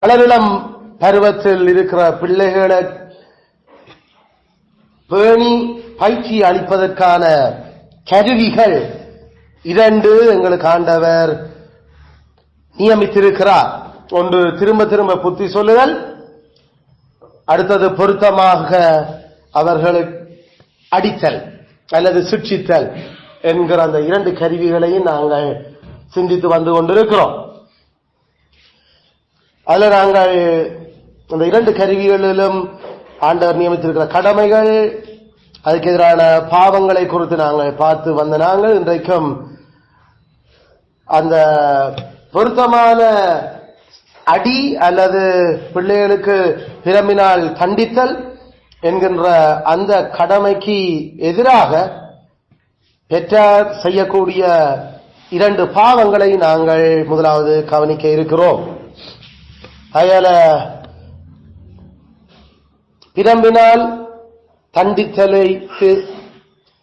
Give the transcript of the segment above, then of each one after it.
வளரிளம் பருவத்தில் இருக்கிற பிள்ளைகளை பேணி பயிற்சி அளிப்பதற்கான கருவிகள் 2 எங்களுக்கு ஆண்டவர் நியமித்திருக்கிறார். ஒன்று திரும்ப திரும்ப புத்தி சொல்லுதல், அடுத்தது பொருத்தமாக அவர்களுக்கு அடித்தல் அல்லது சிக்ஷித்தல் என்கிற அந்த 2 கருவிகளையும் நாங்கள் சிந்தித்து வந்து கொண்டிருக்கிறோம். அதில் நாங்கள் அந்த 2 கருவிகளிலும் ஆண்டவர் நியமித்திருக்கிற கடமைகள், அதுக்கு எதிரான பாவங்களை குறித்து நாங்கள் பார்த்து வந்த நாங்கள் இன்றைக்கும் அந்த பொருத்தமான அடி அல்லது பிள்ளைகளுக்கு பிரம்பினால் தண்டித்தல் என்கின்ற அந்த கடமைக்கு எதிராக பெற்றார் செய்யக்கூடிய 2 பாவங்களை நாங்கள் முதலாவது கவனிக்க இருக்கிறோம். அயல பிரம்பினால் தண்டித்தலுக்கு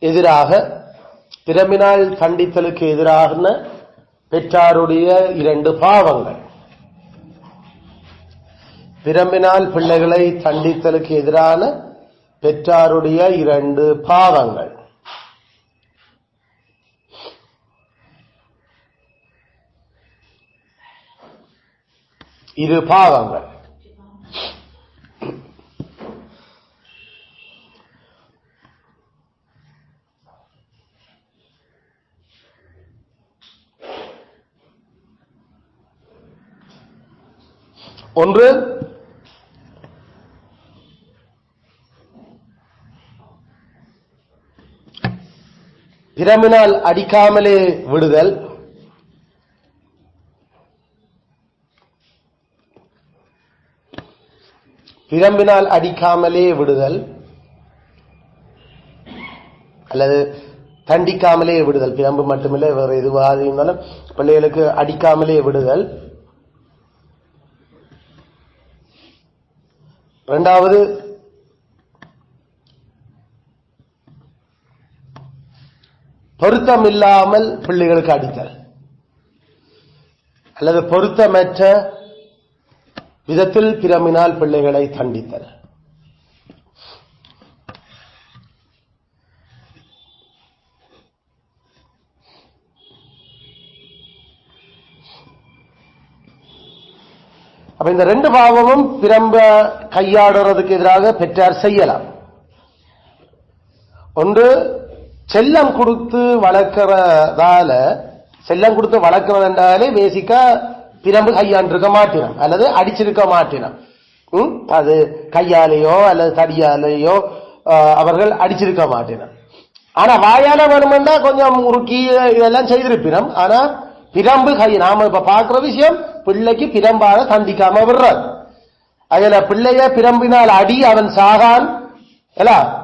எதிராக பெற்றாருடைய 2 பாவங்கள். பிரம்பினால் பிள்ளைகளை தண்டித்தலுக்கு எதிரான பெற்றாருடைய 2 பாவங்கள். இரு பாவங்கள். ஒன்று, பிரம்பினால் அடிக்காமலே விடுதல். பிரம்பினால் அடிக்காமலே விடுதல் அல்லது தண்டிக்காமலே விடுதல். பிரம்பு மட்டுமில்லை, வேற எதுவாக இருந்தாலும் பிள்ளைகளுக்கு அடிக்காமலே விடுதல். இரண்டாவது, பொருத்தமில்லாமல் பிள்ளைகளுக்கு அடித்தல் அல்லது பொருத்தமற்ற விதத்தில் பிரம்பினால் பிள்ளைகளை தண்டித்தல். அப்ப இந்த 2 பாவமும் பிரம்ப கையாடுறதுக்கு எதிராக பெற்றார் செய்யலாம். ஒன்று, செல்லம் கொடுத்து வளர்க்கிறதாலே பேசிக்கா பிரம்பு கையாண்டிருக்க மாட்டினம் அல்லது அடிச்சிருக்க மாட்டினம். அது கையாலேயோ அல்லது தடியாலேயோ அவர்கள் அடிச்சிருக்க மாட்டினம். ஆனா வாயால வேணுமெண்டா கொஞ்சம் உருக்கி இதெல்லாம் செய்திருப்பினம். ஆனா பிரம்பு கை, நாம இப்ப பாக்குற விஷயம் பிள்ளைக்கு பிரம்பால தண்டிக்காம விடுறார். அதுல பிள்ளைய பிரம்பினால் அடி அவன் சாகான்.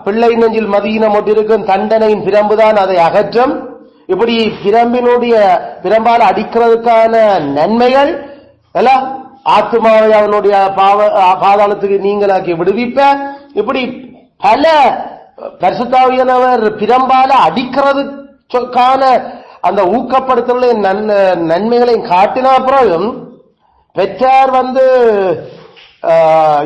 பிள்ளை நெஞ்சில் மதியினம் ஒட்டிருக்கும் தண்டனையின் பிரம்புதான் அதை அகற்றும். இப்படி பிரம்பால அடிக்கிறதுக்கான நன்மைகள் ஆத்மாவை அவனுடைய பாதாளத்துக்கு நீங்களாக்கி விடுவிப்ப. இப்படி பல பரிசுத்தாவியானவர் பிரம்பால அடிக்கிறதுக்கான அந்த ஊக்கப்படுத்தல நன்மைகளையும் காட்டின பிறகும் பெற்றார்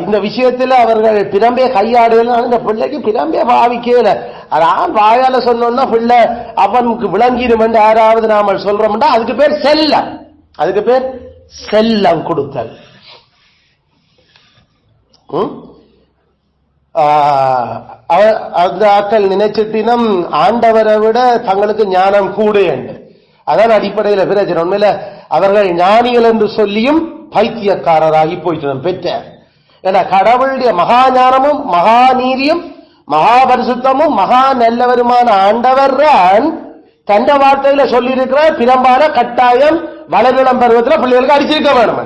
இந்த விஷயத்தில் அவர்கள் பிரம்பே கையாடுதல். அந்த பிள்ளைக்கு பிரம்பே பாவிக்கல. அதான் வாயால சொன்னோம்னா பிள்ளை அவனுக்கு விளங்கிடும் என்று யாராவது நாம சொல்றோம்னா அதுக்கு பேர் செல்லம். அதுக்கு பேர் செல்லம் கொடுத்தல். அந்த ஆக்கள் நினைச்சிட்டினம் ஆண்டவரை விட தங்களுக்கு ஞானம் கூட என்று. அதான் அடிப்படையில் பிரச்சனை. உண்மையில அவர்கள் ஞானிகள் என்று சொல்லியும் பைத்தியக்காரராகி போயிட்டு பெற்ற. ஏன்னா கடவுளுடைய மகா ஞானமும் மகா நீதியும் மகா பரிசுத்தமும் மகா நல்லவருமான ஆண்டவர் தண்ட வார்த்தையில சொல்லி இருக்கிற பிரம்பால கட்டாயம் வளரிளம் பருவத்தில் பிள்ளைகளுக்கு அடிச்சிருக்க வேணும்.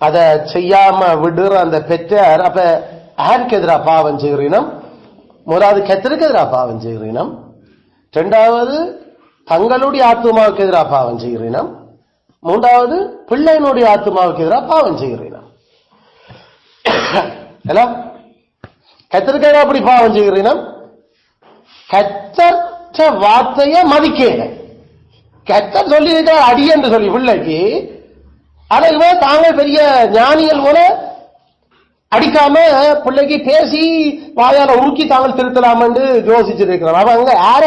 அத செய்யாம விடுற அந்த பெற்றார். அப்ப யாருக்கு எதிராக பாவம் செய்கிறீனம்? முதலாவது கத்தருக்கு எதிராக பாவம் செய்கிறீனம். இரண்டாவது தங்களுடைய ஆத்மாவுக்கு எதிராக பாவம் செய்கிறீனம். மூன்றாவது பிள்ளையினுடைய ஆத்மாவுக்கு எதிராக பாவம் செய்கிறீனம். கத்தருக்கு எதிராக அப்படி பாவம் செய்கிறீனம். கத்தற்ற வார்த்தைய மதிக்கல. கர்த்தர் சொல்லி அடி என்று சொல்லி பிள்ளைக்கு. ஆனா இவன் தாங்கள் பெரிய ஞானிகள் போல அடிக்காம பிள்ளைக்கு பேசி வாயால உருக்கி தாங்கள் திருத்தலாம் என்று யோசிச்சிருக்கிறான். அவங்க யார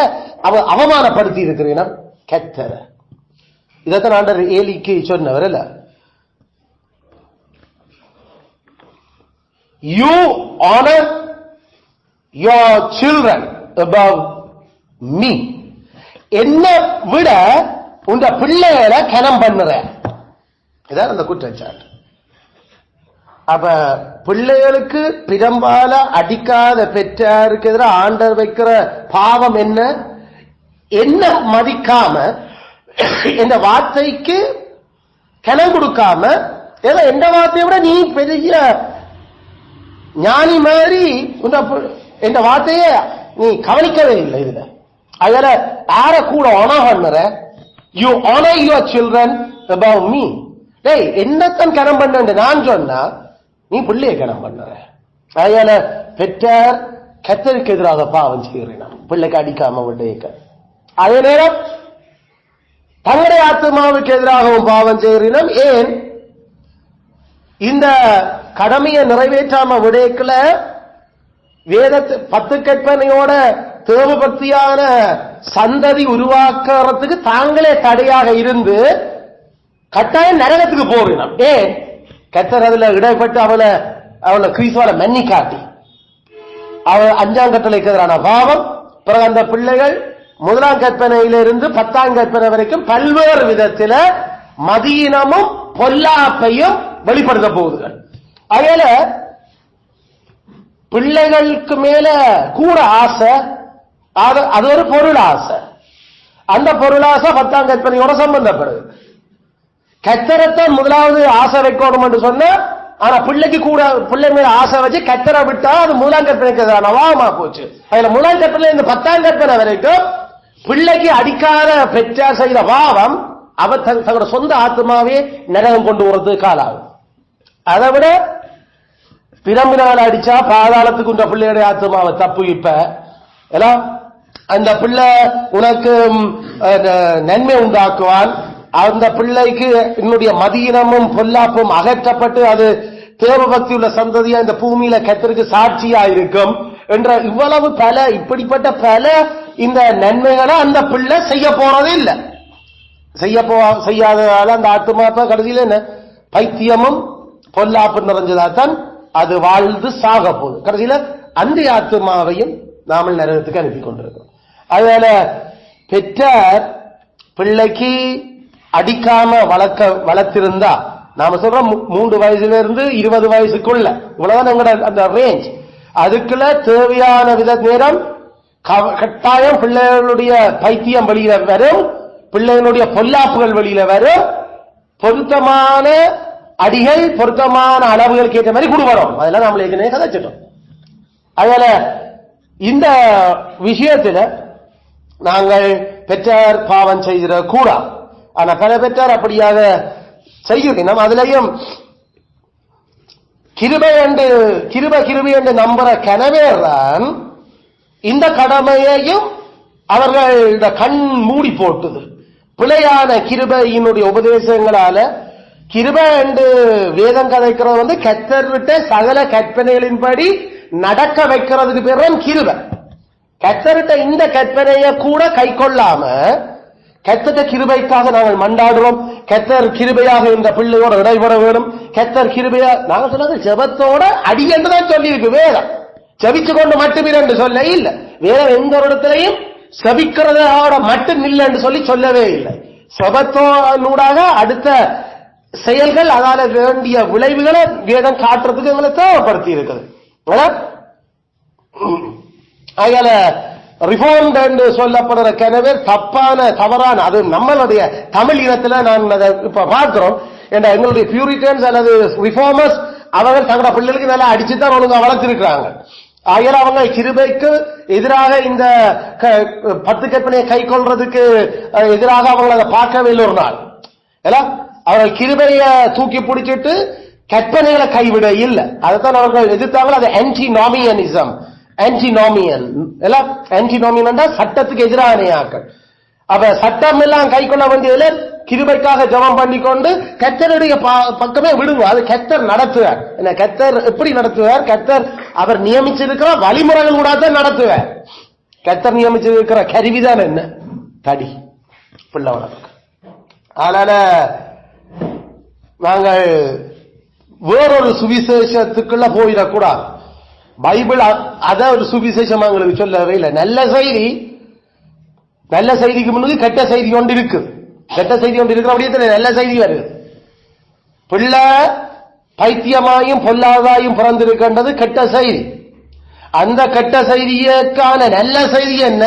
அவமானப்படுத்தி இருக்கிறேன் கர்த்தர். இதைத்தான் ஆண்டவர் ஏலிக்கு சொன்னவர் இல்ல, you honour your children above me. என்ன விட உங்க பிள்ளைகளை கனம் பண்ணுற, இதான் அந்த குற்றச்சாட்டு. அப்ப பிள்ளைகளுக்கு பிரம்பால அடிக்காத பெற்றாருக்கு எதிராக ஆண்டவர் வைக்கிற பாவம் என்ன? என்ன மதிக்காம, இந்த வார்த்தைக்கு கனம் கொடுக்காம, ஏதோ எந்த வார்த்தையை விட நீ பெரிய ஞானி மாதிரி இந்த வார்த்தைய நீ கவனிக்கவே இல்லை. இதுல அதுல யார கூட ஆனர் பண்ணுற? You honour your children above me. டேய், என்னத்தான் கனம் பண்ண நான் சொன்னா நீ பிள்ளைய கனம் பண்ணுற. அதனால பெற்றார் கர்த்தருக்கு எதிராக பாவம் செய்கிறேன், பிள்ளைக்கு அடிக்காம விட்டேக்க. அதே நேரம் தங்களுடைய ஆத்மாவுக்கு எதிராகவும் பாவம் செய்கிறேன். ஏன் இந்த கடமையை நிறைவேற்றாம விடேக்கல வேதத்தை 10 கற்பனையோட தேவபக்தியான சந்ததி உருவாக்குறதுக்கு தாங்களே தடையாக இருந்து கட்டாயம் நரகத்துக்கு போறோம். ஏன் கர்த்தர் அதுல இடைப்பட்டு அவளை கிறிஸ்துவால மன்னி காட்டி அவள் 5ஆம் கட்டளைக்கு எதிரான பாவம். பிறகு அந்த பிள்ளைகள் 1ஆம் கற்பனையிலிருந்து 10ஆம் கற்பனை வரைக்கும் பல்வேறு விதத்தில மதியினமும் பொல்லாப்பையும் வெளிப்படுத்த போகுதுகள். அதனால பிள்ளைகளுக்கு மேல கூட ஆசை, அது ஒரு பொருள் ஆசை. அந்த பொருளாசை 10ஆம் கற்பனையோட சம்பந்தப்படுது. கர்த்தரைத்தான் முதலாவது ஆசை வைக்கணும் என்று சொன்ன, ஆனா பிள்ளைக்கு கூட பிள்ளை மேல ஆசை வச்சு கர்த்தரை விட்டா அது 1ஆம் கற்பனைக்கு நவாமா போச்சு. அதுல 1ஆம் கற்பனை இந்த 10ஆம் கற்பனை வரைக்கும் பிள்ளைக்கு அடிக்காத பெற்றார் செய்த பாவம் அவர் தங்களோட சொந்த ஆத்மாவே நரகம் கொண்டு போறதுக்கு காலாகும். அதை விட பிரம்பினால் அடிச்சா பாதாளத்துக்கு உண்ட பிள்ளையுடைய ஆத்மாவை தப்பு. இப்ப அந்த பிள்ளை உனக்கு நன்மை உண்டாக்குவான். அந்த பிள்ளைக்கு என்னுடைய மதியினமும் பொல்லாப்பும் அகற்றப்பட்டு அது தேவபக்தி உள்ள சந்ததியா இந்த பூமியில கர்த்தருக்கு சாட்சியா இருக்கும் என்ற இவ்வளவு பல இப்படிப்பட்ட பல இந்த நன்மைகளை அந்த பிள்ளை செய்ய போறதே இல்லை. செய்யாததால அந்த ஆத்மா கடைசியில என்ன பைத்தியமும் பொல்லாப்பு நிறைஞ்சதாத்தான் அது வாழ்ந்து சாக போகுது. கடைசியில அந்த ஆத்மாவையும் நாம நரகத்துக்கு அனுப்பி கொண்டிருக்கிறோம். அதனால பெற்றார் பிள்ளைக்கு அடிக்காம வளர்த்திருந்தா, நாம சொல்றோம் 3 வயசுல இருந்து 20 வயசுக்குள்ள இவ்வளவுதான் எங்களோட அந்த ரேஞ்ச். அதுக்குள்ள தேவையான வித நேரம் கட்டாயம் பிள்ளைகளுடைய பைத்தியம் வெளியில வரும், பிள்ளைகளுடைய பொல்லாப்புகள் வெளியில வரும், பொருத்தமான அடிகள் பொருத்தமான அளவுகளுக்கு ஏற்ற மாதிரி கொடுவரும். அதெல்லாம் நம்மள ஏற்கனவே கதைச்சிட்டோம். அதனால இந்த விஷயத்துல நாங்கள் பெற்றார் பாவம் செய்கிற கூட, ஆனா பல பெற்றார் அப்படியாக செய்கிறோம். அதுலயும் கிருபை என்று நம்புற கனவேதான் இந்த கடமையையும் அவர்கள் கண் மூடி போட்டுது. பிழையான கிருபையினுடைய உபதேசங்களால கிருபை என்று வேதம் கதைக்கிறது கர்த்தர் விட்ட சகல கற்பனைகளின்படி நடக்க வைக்கிறதுக்கு பேர் தான் கிருபை. கர்த்தர்கிட்ட இந்த கற்பனையை கூட கை கொள்ளாம கர்த்தர் கிருபைக்காக நாங்கள் மண்டாடுறோம். கர்த்தர் கிருபையாக இந்த பிள்ளையோட இடைபெற வேணும். கர்த்தர் கிருபையா நாங்க சொன்னது ஜெபத்தோட அடி என்று தான் சொல்லி இருக்கு வேதம். ஜபிச்சு கொண்டு மட்டும் என்று சொல்ல இல்லை. வேதம் எந்த ஒரு இடத்திலையும் சபிக்கிறதோட மட்டும் இல்லை என்று சொல்லவே இல்லை. ஜெபத்தோடாக அடுத்த செயல்கள் அதால வேண்டிய விளைவுகளை வேதம் காட்டுறதுக்கு எங்களை தேவைப்படுத்தி இருக்குது. அதனால ரிஃபார்ம்ட் என்று சொல்லப்படுற கனவே தவறான அது நம்மளுடைய தமிழ் இனத்துல நான் இப்ப பார்க்கிறோம். எங்களுடைய பியூரிட்டன்ஸ் அல்லது ரிஃபார்மர்ஸ் அவர்கள் தங்களோட பிள்ளைகளுக்கு நல்லா அடிச்சுதான் ஒழுங்கா வளர்த்திருக்கிறாங்க. ஆகிய அவங்க கிருபைக்கு எதிராக இந்த 10 கற்பனையை கை கொள்றதுக்கு எதிராக அவங்க அதை பார்க்கவே இல்லை ஒரு நாள். அவர்கள் கிருபைய தூக்கி பிடிச்சிட்டு கற்பனைகளை கைவிட இல்லை. அதைத்தான் அவர்கள் எதிர்த்தாங்க. அது ஆன்டினாமியனிசம். ஆன்டினாமியன் சட்டத்துக்கு எதிரான ஆக்கள். அப்ப சட்டம் எல்லாம் கை கொள்ள வேண்டியதுல கிருபைக்காக ஜெபம் பண்ணிக்கொண்டு கர்த்தருடைய பக்கமே விடுங்க. அது கர்த்தர் நடத்துவார். என்ன கர்த்தர் எப்படி நடத்துவார்? கர்த்தர் அவர் நியமிச்சிருக்கிற வழிமுறைகள் கூட தான் நடத்துவார். கர்த்தர் நியமிச்சிருக்கிற கருவிதான் என்ன? தடி பிள்ளை வளர்க்க. அதனால நாங்கள் வேறொரு சுவிசேஷத்துக்குள்ள போயிடக்கூடாது. பைபிள் அத ஒரு சுவிசேஷம் எங்களுக்கு சொல்லவே இல்லை. நல்ல செய்திக்கு முன்னாடி கெட்ட செய்தி ஒன்று இருக்கு. கெட்ட செய்தி ஒன்று இருக்கிற அப்படியே நல்ல செய்தி வருது. பிள்ளை பைத்தியமாயும் பொல்லாதாயும் பிறந்திருக்கின்றது கெட்ட செய்தி. அந்த கெட்ட செய்தியக்கான நல்ல செய்தி என்ன?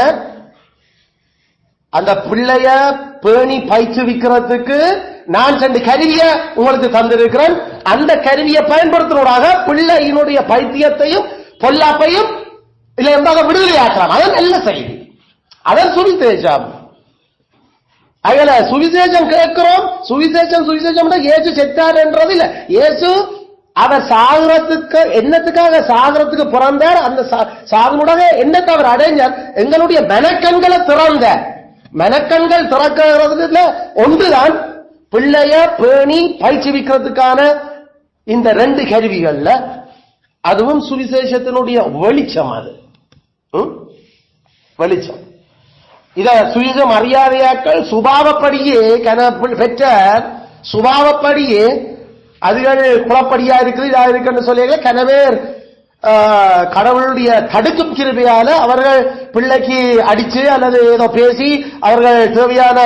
அந்த பிள்ளைய பேணி பயிற்றுவிக்கிறதுக்கு நான் 2 கருவியை உங்களுக்கு தந்திருக்கிறேன். அந்த கருவியை பயன்படுத்துவதாக பிள்ளையினுடைய பைத்தியத்தையும் பொல்லாப்பையும் இல்லை என்பதை விடுதலை ஆக்கலாம். அது நல்ல செய்தி. அதான் சுவிசேஷம். அதுல சுவிசேஷம் கேட்கிறோம். சுவிசேஷம் இயேசு செத்தார் என்றது இல்ல. இயேசு அவர் சாகரத்துக்கு என்னத்துக்காக சாகரத்துக்கு பிறந்தார். அந்த சாகனுடைய என்னத்தை அவர் அடைஞ்சார்? எங்களுடைய மெனக்கண்களை திறந்த மெனக்கண்கள் திறக்கிறதுல ஒன்றுதான் பிள்ளைய பேணி பயிற்சிவிக்கிறதுக்கான இந்த 2 கருவிகள்ல அதுவும் சுவிசேஷத்தினுடைய வெளிச்சம். அது வெளிச்சம். இத சுவிசேஷம் அறியாதையாக்கள் சுபாவப்படியே பெற்ற சுபாவப்படியே அதுகள் குளப்படியா இருக்குது இதா இருக்குன்னு சொல்லி கனவேர் கடவுளுடைய தடுக்கும் கிருபையால அவர்கள் பிள்ளைக்கு அடிச்சு அல்லது ஏதோ பேசி அவர்கள் தேவையான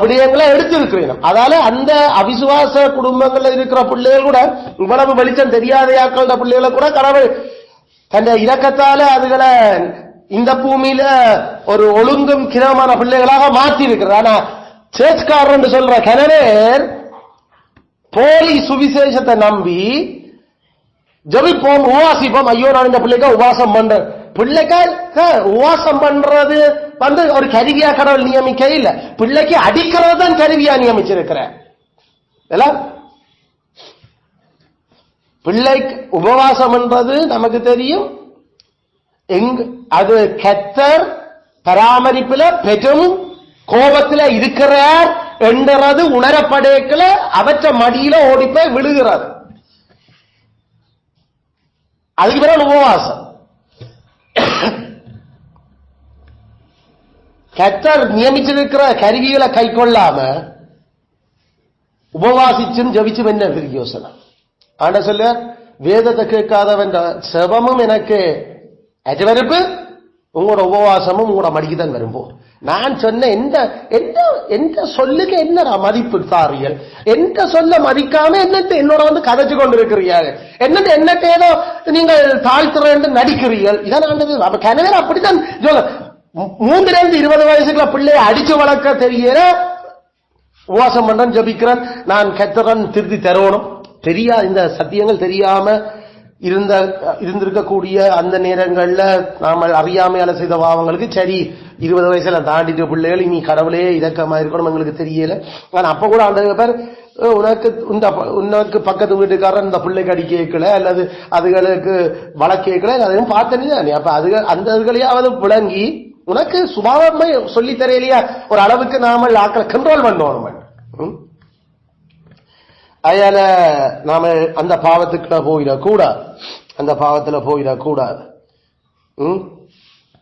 விடயங்களை எடுத்திருக்கிறோம். அதால அந்த அவிசுவாச குடும்பங்கள்ல இருக்கிற பிள்ளைகள் கூட இவ்வளவு வெளிச்சம் தெரியாதையாக்கள பிள்ளைகளை கூட கடவுள் தன் இரக்கத்தால அதுகளை இந்த பூமியில ஒரு ஒழுங்கும் கிரமமான பிள்ளைகளாக மாற்றி இருக்கிறார். ஆனா சேர்ச்காரர் என்று சொல்ற கனவேர் போலி சுவிசேஷத்தை நம்பி ஜபிப்போம், உவாசிப்போம். ஐயோ நான் இந்த பிள்ளைக்கா உபாசம் பண்றேன். பிள்ளைக்கா உவாசம் பண்றது ஒரு கருவியா கடவுள் நியமிக்க இல்ல. பிள்ளைக்கு அடிக்கிறது தான் கருவியா நியமிச்சிருக்கிற. பிள்ளைக்கு உபவாசம் என்றது நமக்கு தெரியும். அது கர்த்தர் பராமரிப்புல பெரும் கோபத்துல இருக்கிறார் என்றது உணரப்படைக்கல அவற்ற மடியில ஓடிப்போய் விழுகிறது. அதுக்கு பிறகு உபவாசம். கர்த்தர் நியமிச்சிருக்கிற கருவிகளை கை கொள்ளாம உபவாசிச்சும் ஜபிச்சும் என்ன யோசனை? ஆண்ட சொல்ல வேதத்தை கேட்காதவன் செபமும் எனக்கு அஜவருப்பு, உங்களோட உபவாசமும் உங்களோட மடிக்கு தான் வரும்போ. நான் சொன்ன எந்த சொல்லுக்கு என்னடா மதிப்பு தாரியல்? எந்த சொல்ல மதிக்காம என்னோட வந்து கதைச்சு கொண்டு இருக்கிறீர்கள். என்னட்ட ஏதோ நீங்கள் தாழ்த்துற நடிக்கிறீர்கள். இதான் அப்ப கனவேர் அப்படித்தான் சொல்ல. 3-20 வயசுக்குள்ள பிள்ளைய அடிச்சு வளர்க்க தெரியல. உபவாசம் பண்றேன், ஜபிக்கிறேன், நான் கர்த்தரன் திருத்தி தரணும். தெரியா இந்த சத்தியங்கள் தெரியாம இருந்திருக்கக்கூடிய அந்த நேரங்கள்ல நாம அறியாமையால செய்த பாவங்களுக்கு சரி 20 வயசுல தாண்டிட்டு பிள்ளைகள் இனி கடவுளே இதக்கமா இருக்கணும் எங்களுக்கு தெரியல. ஆனா அப்ப கூட அந்த பேர் உனக்கு பக்கத்து வீட்டுக்காரன் இந்த பிள்ளைக்கு அடி கேட்கல அல்லது அதுகளுக்கு வழக்கேட்கல அதையும் பார்த்தனே. அப்ப அந்த அதுகளையாவது விளங்கி உனக்கு சுபாவமே சொல்லி தரையிலையா ஒரு அளவுக்கு நாம ஆக்களை கண்ட்ரோல் பண்ணணும். அதனால நாம அந்த பாவத்துக்குள்ள போயிடக்கூடாது. அந்த பாவத்துல போயிடக்கூடாது.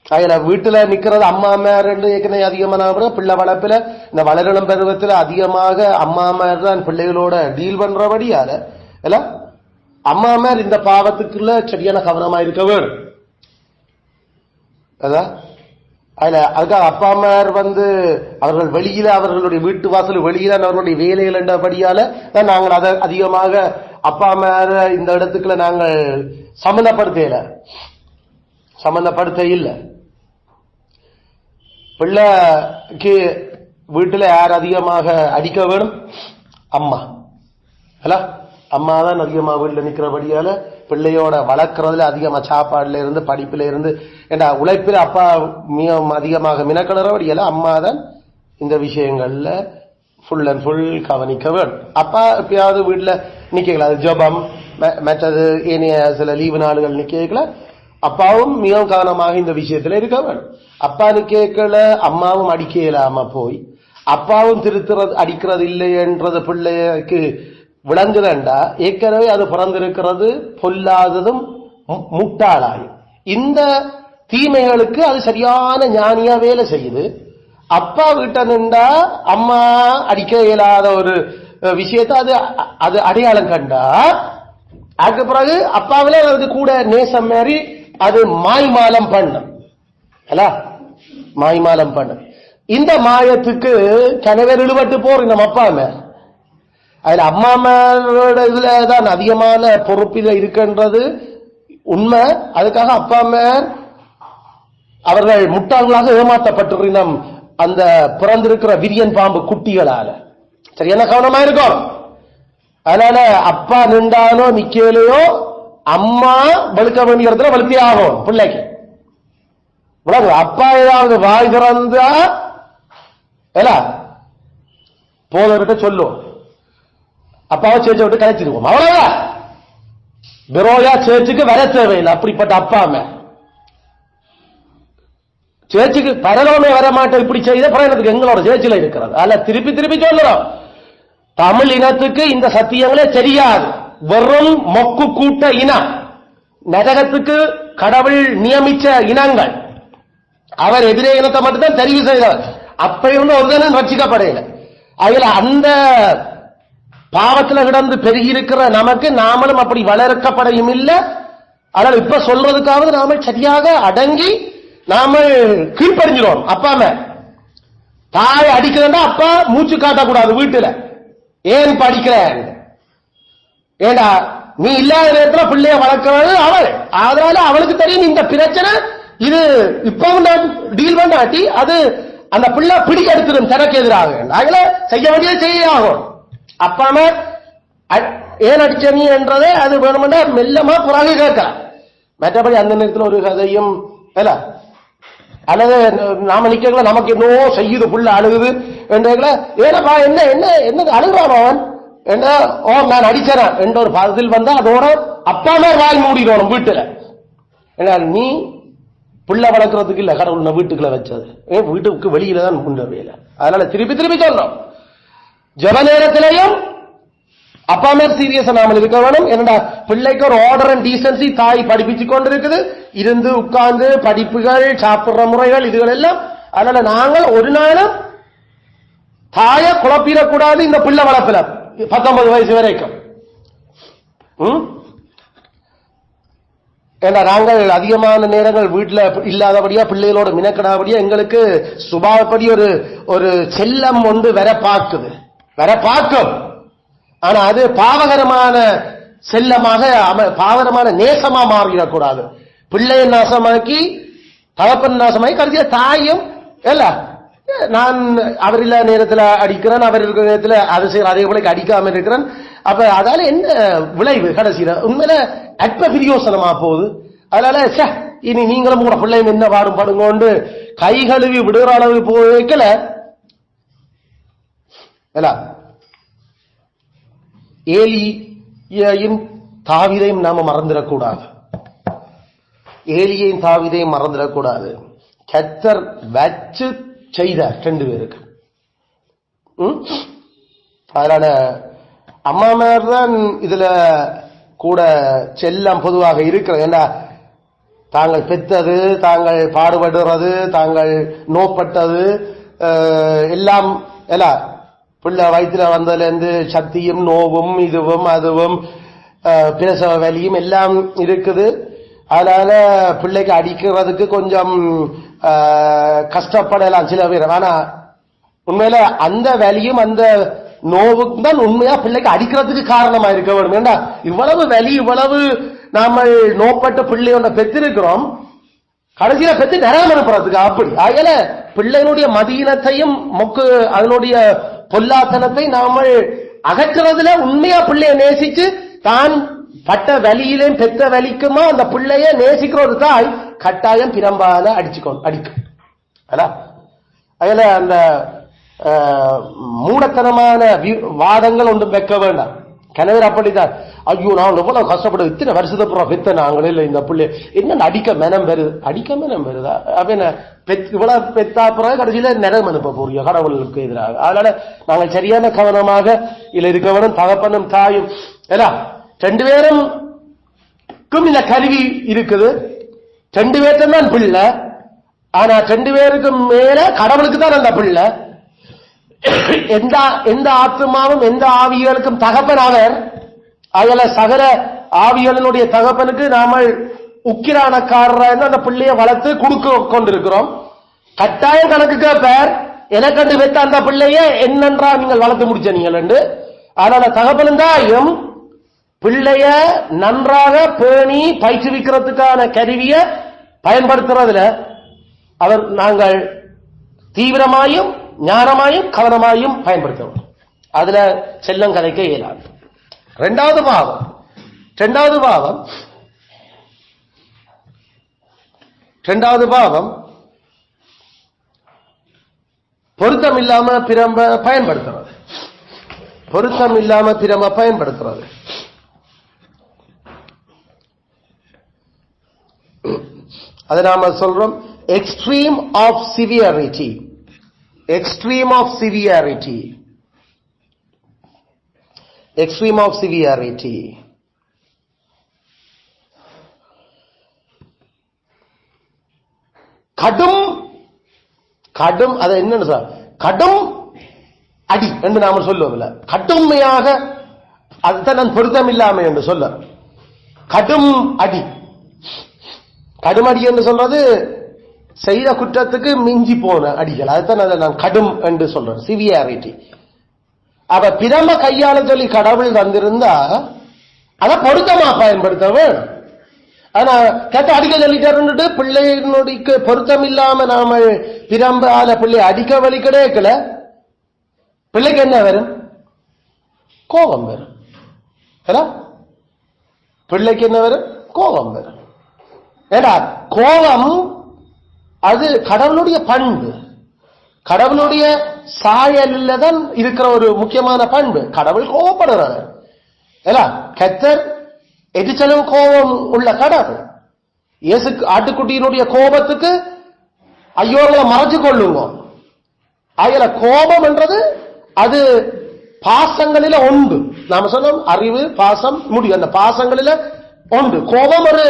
அதுல வீட்டுல நிக்கிறது அம்மா அம்மார் ஏற்கனவே அதிகமான பிள்ளை வளர்ப்புல இந்த வளரணம் பருவத்துல அதிகமாக அம்மா அம்மார் தான் பிள்ளைகளோட டீல் பண்றபடியால எல்லாம் அம்மா அம்மார் இந்த பாவத்துக்குள்ள சரியான கவனமா இருக்க வேணும். அதான் அதுக்காக அப்பா அம்மார் அவர்கள் வெளியில அவர்களுடைய வீட்டு வாசல் வெளியில அவர்களுடைய வேலைகள் என்றபடியால தான் நாங்கள் அதை அதிகமாக அப்பா அம்மார இந்த இடத்துக்குள்ள நாங்கள் சம்பந்தப்படுத்த இல்லை. பிள்ளைக்கு வீட்டுல யார் அதிகமாக அடிக்க வேணும்? அம்மா. அம்மா தான் அதிகமாக வீட்டில் நிற்கிறபடியால பிள்ளையோட வளர்க்கறதுல அதிகமா சாப்பாடுல இருந்து படிப்புல இருந்து ஏண்டா உழைப்பில் அப்பா மிக அதிகமாக மினக்கணறபடியால அம்மா தான் இந்த விஷயங்கள்ல ஃபுல் அண்ட் ஃபுல் கவனிக்க வேணும். அப்பா எப்பயாவது வீட்டுல நிக்கல, அது ஜபம் மற்றது ஏனைய சில லீவு நாடுகள் நிக்கல, அப்பாவும் மிகவும் கவனமாக இந்த விஷயத்துல இருக்க வேணும். அப்பான்னு கேட்கல, அம்மாவும் அடிக்க இயலாம போய் அப்பாவும் அடிக்கிறது இல்லை என்றது பிள்ளைக்கு விளங்குதண்டா, ஏற்கனவே அது பிறந்திருக்கிறது பொல்லாததும் முட்டாளாயும். இந்த தீமைகளுக்கு அது சரியான ஞானியா வேலை செய்யுது. அப்பா வீட்டை நின்றா அம்மா அடிக்க இயலாத ஒரு விஷயத்தை அது அடையாளம் கண்டா, அதுக்கு பிறகு அப்பாவில அது கூட நேசம் மாறி அது மாய்மாலம் பண்ணும். மாய்மாலம் பண்ணும். இந்த மாயத்துக்கு கணவர் இழுபட்டு போற நம்ம அப்பா மேல். அதுல அம்மா மேலோட இதுலதான் அதிகமான பொறுப்பில இருக்கின்றது உண்மை. அதுக்காக அப்பா மேல் அவர்கள் முட்டாள்களாக ஏமாற்றப்பட்டிருந்தோம் அந்த பிறந்திருக்கிற விரியன் பாம்பு குட்டிகளால. சரி, என்ன கவனமா இருக்கும். அதனால அப்பா நின்றாலோ நிக்கலையோ அம்மா வெளுக்க வேண்டிய இடத்துல வெளுத்தே ஆகும் பிள்ளைக்கு. அப்பா ஏதாவது வாய் திறந்தா போதவர்கிட்ட சொல்லும், அப்பாவை சேர்ச்ச விட்டு கலைச்சிருவோம். அவ்வளவுதான். பிரோயா சேர்ச்சுக்கு வர தேவையில்லை. அப்படிப்பட்ட அப்பாமே சேர்ச்சுக்கு பரலோமே வர மாட்டேன். இப்படி செய்த எனக்கு எங்களோட சேர்ச்சில இருக்கிறது. அல்ல திருப்பி திருப்பி சொல்லுறோம், தமிழ் இனத்துக்கு இந்த சத்தியங்களே தெரியாது. வெறும் மொக்கு கூட்ட இனம். நரகத்துக்கு கடவுள் நியமிச்ச இனங்கள். அவர் எதிரே இனத்தை மட்டும்தான் தெரிவு செய்தவர். அப்ப இருந்து ஒரு தினம் ரட்சிக்கப்படையில. அதுல அந்த பாவத்தில் கிடந்து பெருகி இருக்கிற நமக்கு நாமளும் அப்படி வளர்க்கப்படையும் இல்லை. ஆனால் இப்ப சொல்றதுக்காவது நாம சரியாக அடங்கி நாம கீழ்ப்பறிஞ்சிடும். அப்பாம தாய் அடிக்கிறா அப்பா மூச்சு காட்டக்கூடாது வீட்டுல. ஏன் படிக்கிற? ஏண்டா நீ இல்லாத நேரத்தில் பிள்ளைய வளர்க்கிறது அவள். அதனால அவளுக்கு தெரியும் இந்த பிரச்சனை. இது இப்பவும் டீல் பண்ணாட்டி அது அந்த பிள்ளை பிடிக்க எடுத்துடும் தனக்கு எதிராக. அதனால செய்ய வேண்டியது செய்ய ஆகும். அப்பாம ஏன் அடிச்ச நீ என்றதை அது வேணும்னா மெல்லமா புறாக கேட்கலாம். மற்றபடி அந்த நேரத்தில் ஒரு கதையும் அல்லது நாம நிக்கல நமக்கு என்னவோ செய்யுது புள்ள அழுகுது என்றா, ஏனப்பா என்ன என்ன என்ன அழுகுறான் அவன் என்ன, ஓ நான் அடிச்சேன் என்ற ஒரு பதில் வந்தா அதோட அப்பாமே வாய் மூடிடணும் வீட்டுல. ஏன்னா நீ புள்ள வளர்க்கறதுக்கு இல்ல கடவுள் வீட்டுக்குள்ள வச்சது, வீட்டுக்கு வெளியில தான் வேலை. அதனால திருப்பி திருப்பி சொல்றோம், ஜப நேரத்திலையும் அப்பா மேல் சீரியஸா நாம இருக்க வேணும். என்னடா பிள்ளைக்கு ஒரு ஆர்டர் அண்ட் டீசன்சி தாய் படிப்பிச்சு கொண்டு இருக்குது. இருந்து உட்கார்ந்து படிப்புகள், சாப்பிடுற முறைகள், இதுகள் எல்லாம். அதனால நாங்கள் ஒரு நாளும் தாய குழப்பிடக்கூடாது இந்த பிள்ளை வளர்ப்பில 19 வயசு வரைக்கும். ஏன்னா நாங்கள் அதிகமான நேரங்கள் வீட்டுல இல்லாதபடியா பிள்ளைகளோட மினக்கடாபடியா எங்களுக்கு சுபாவப்படி ஒரு செல்லம் ஒன்று வர பார்க்கும். ஆனா அது பாவகரமான செல்லமாக பாவகரமான நேசமா மாறிடக்கூடாது. பிள்ளையை நாசமாக்கி தகப்பன் நாசமாக்கி கருதிய தாயும் இல்ல நான் அவர் இல்ல நேரத்தில் அடிக்கிறேன், அவர் இருக்கிற நேரத்தில் அது செய்யற அதே போல அடிக்காம இருக்கிறேன். அப்ப அதால என்ன விளைவு கடைசியில உண்மையில அற்ப பிரியோசனமா போகுது. அதனால இனி நீங்களும் கூட பிள்ளையும் என்ன பாடும் படுங்கொண்டு கை கழுவி விடுகிற அளவு போய்க்கல. ஏலியையும் தாவீதையும் நாம மறந்துடக்கூடாது. ஏலியையும் தாவீதையும் மறந்துடக்கூடாது. கர்த்தர் வச்சு செய்தார் 2 பேருக்கு. அதனால அம்மா மேல் தான் இதுல கூட செல்லம் பொதுவாக இருக்கிறது. ஏன்னா தாங்கள் பெற்றது, தாங்கள் பாடுபடுறது, தாங்கள் நோப்பட்டது எல்லாம் பிள்ளை வயிற்றுல வந்ததுல இருந்து சக்தியும் நோவும் இதுவும் அதுவும் பிரசவ வலியும் எல்லாம் இருக்குது. அதனால பிள்ளைக்கு அடிக்கிறதுக்கு கொஞ்சம் கஷ்டப்படலாம் சில பேர். ஆனா உண்மையில அந்த வலியும் அந்த நோவுக்கு தான் உண்மையா பிள்ளைக்கு அடிக்கிறதுக்கு காரணமா இருக்க வேண்டும். ஏண்டா இவ்வளவு வலி இவ்வளவு நாம நோப்பட்ட பிள்ளையோட பெற்றிருக்கிறோம், கடைசியில பெற்று நிறைய அனுப்புறதுக்கு அப்படி. ஆகல பிள்ளையினுடைய மதியினத்தையும் மொக்கு அதனுடைய பொல்லாத்தனத்தை நாம அகற்றுறதுல உண்மையா பிள்ளைய நேசிச்சு தான் பட்ட வலியிலேயும் பெற்ற வலிக்குமா அந்த பிள்ளைய நேசிக்கிற ஒரு தாய் கட்டாயம் பிரம்பால அடிக்கும். அதுல அந்த மூடத்தனமான வாதங்கள் ஒன்றும் வைக்க வேண்டாம். கணவர் அப்படித்தான் ஐயோ நான் எவ்வளவு கஷ்டப்படு இத்தனை வருஷத்துக்கு பெத்த நாங்களே இல்லை இந்த பிள்ளை என்ன அடிக்க மெனம் வருதா அப்ப இவ்வளவு பெத்தா பிறகு கடைசியில நிறம் அனுப்ப போறிய கடவுளுக்கு எதிராக. அதனால நாங்கள் சரியான கவனமாக இல்ல இருக்கவனும் தகப்பனும் தாயும் எல்லாம் 2 பேருக்கும் இந்த கருவி இருக்குது. 2 பேர்த்தான் தான் பிள்ளை. ஆனா 2 பேருக்கும் மேல கடவுளுக்கு தான் அந்த பிள்ளை. எந்த ஆத்மாவும் எந்த ஆவிகளுக்கும் தகப்பன் அவர். அதுல சகல ஆவிகளினுடைய தகப்பனுக்கு நாம உக்கிரானக்காரர் அந்த பிள்ளைய வளர்த்து கொடுக்க கொண்டிருக்கிறோம். கட்டாயம் கணக்கு கேட்பார், எனக்கண்டு வைத்த அந்த பிள்ளைய என்னன்றா நீங்கள் வளர்த்து முடிச்ச நீங்கள் என்று. அதனால தகப்பனும் தாயும் பிள்ளைய நன்றாக பேணி பயிற்றுவிக்கிறதுக்கான கருவியை பயன்படுத்துறதுல நாங்கள் தீவிரமாயும் ஞானமாயும் கவனமாயும் பயன்படுத்தணும். அதுல செல்லம் கதைக்க இயலாது. இரண்டாவது பாவம் பொருத்தம் இல்லாம பிரம்ப பயன்படுத்துறது. அதை நாம சொல்றோம் எக்ஸ்ட்ரீம் ஆஃப் சிவியாரிட்டி. கடும் அது என்னன்னு சார், கடும் அடி என்று நாம சொல்லுவோம்ல, கடுமையாக அதுதான் நான் பொருத்தம் இல்லாம என்று சொல்ல. கடும் அடி என்று சொல்றது செய்த குற்றத்துக்கு மிஞ்சி போன அடிகள். அதுதான் நான் கடும் என்று சொல்றேன், சிவியாரிட்டி. அவ பிரம கையாள சொல்லி கடவுள் வந்திருந்தா அதை பொருத்தமா பயன்படுத்த வேணும். ஆனா கேட்ட அடிக்க சொல்லிட்டு பிள்ளைகளுக்கு பொருத்தம் இல்லாம நாம பிரம்பால பிள்ளை அடிக்க வழி கிடைக்கல. பிள்ளைக்கு என்ன வரும்? கோபம் வரும். பிள்ளைக்கு என்ன வரும்? கோபம் வரும். ஏடா கோபம் அது கடவுளுடைய பண்பு, கடவுளுடைய சாயல்ல தான் இருக்கிற ஒரு முக்கியமான பண்பு. கடவுள் கோபப்படுறாரு. கர்த்தர் எதிர்ச்சலும் கோபம் உள்ள கடவுள். இயேசு ஆட்டுக்குட்டியினுடைய கோபத்துக்கு ஐயோங்களை மறைச்சு கொள்ளுங்க. ஆகிய கோபம் என்றது அது பாசங்களில உண்டு. நாம சொன்னோம் அறிவு பாசம் முடியும். அந்த பாசங்களில உண்டு. கோபம் ஒரு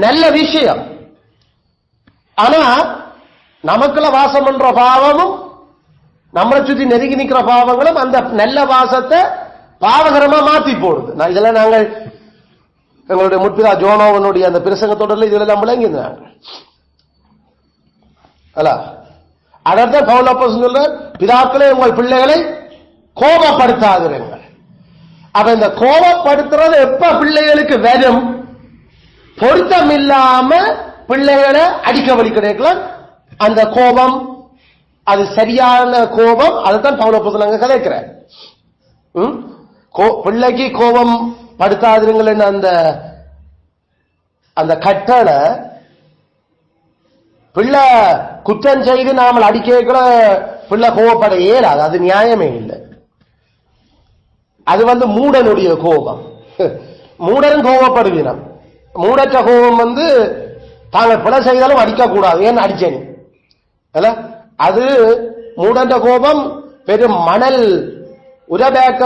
நல்ல விஷயம். ஆனா நமக்குள்ள வாசம் பண்ற பாவமும் நம்மளை சுற்றி நெருங்கி நிற்கிற பாவங்களும் அந்த நல்ல வாசத்தை பாவகரமா மாத்தி போடுது. இதெல்லாம் நாங்கள் எங்களுடைய முற்பிதா ஜோனோவனுடைய அந்த பிரசங்கத்தோட இதெல்லாம் விளங்கினாங்க. அதான் பவுல் சொல்ற, பிதாக்களே உங்கள் பிள்ளைகளை கோபப்படுத்தாதிருங்கள். அப்ப இந்த கோபப்படுத்துறது எப்ப பிள்ளைகளுக்கு வரும்? பொருத்தம் இல்லாம பிள்ளைகளை அடிக்க வழி கிடைக்கலாம். அந்த கோபம் அது சரியான கோபம். அதுதான் பவுல் நாங்க கதைக்கிறேன். பிள்ளைக்கு கோபம் படுத்தாதிருங்கள் அந்த கட்டளை பிள்ளை குற்றம் செய்து நாமல் அடிக்க பிள்ளை கோபப்பட இயலாது. அது நியாயமே இல்லை. அது மூடனுடைய கோபம். மூடனும் கோபப்படுகிறோம். மூடற்ற கோபம் தாங்கள் பிழை செய்தாலும் அடிக்கக்கூடாது, ஏன் அடிச்சேன். அது மூடன்ற கோபம் பெரும் மணல் உரபேக்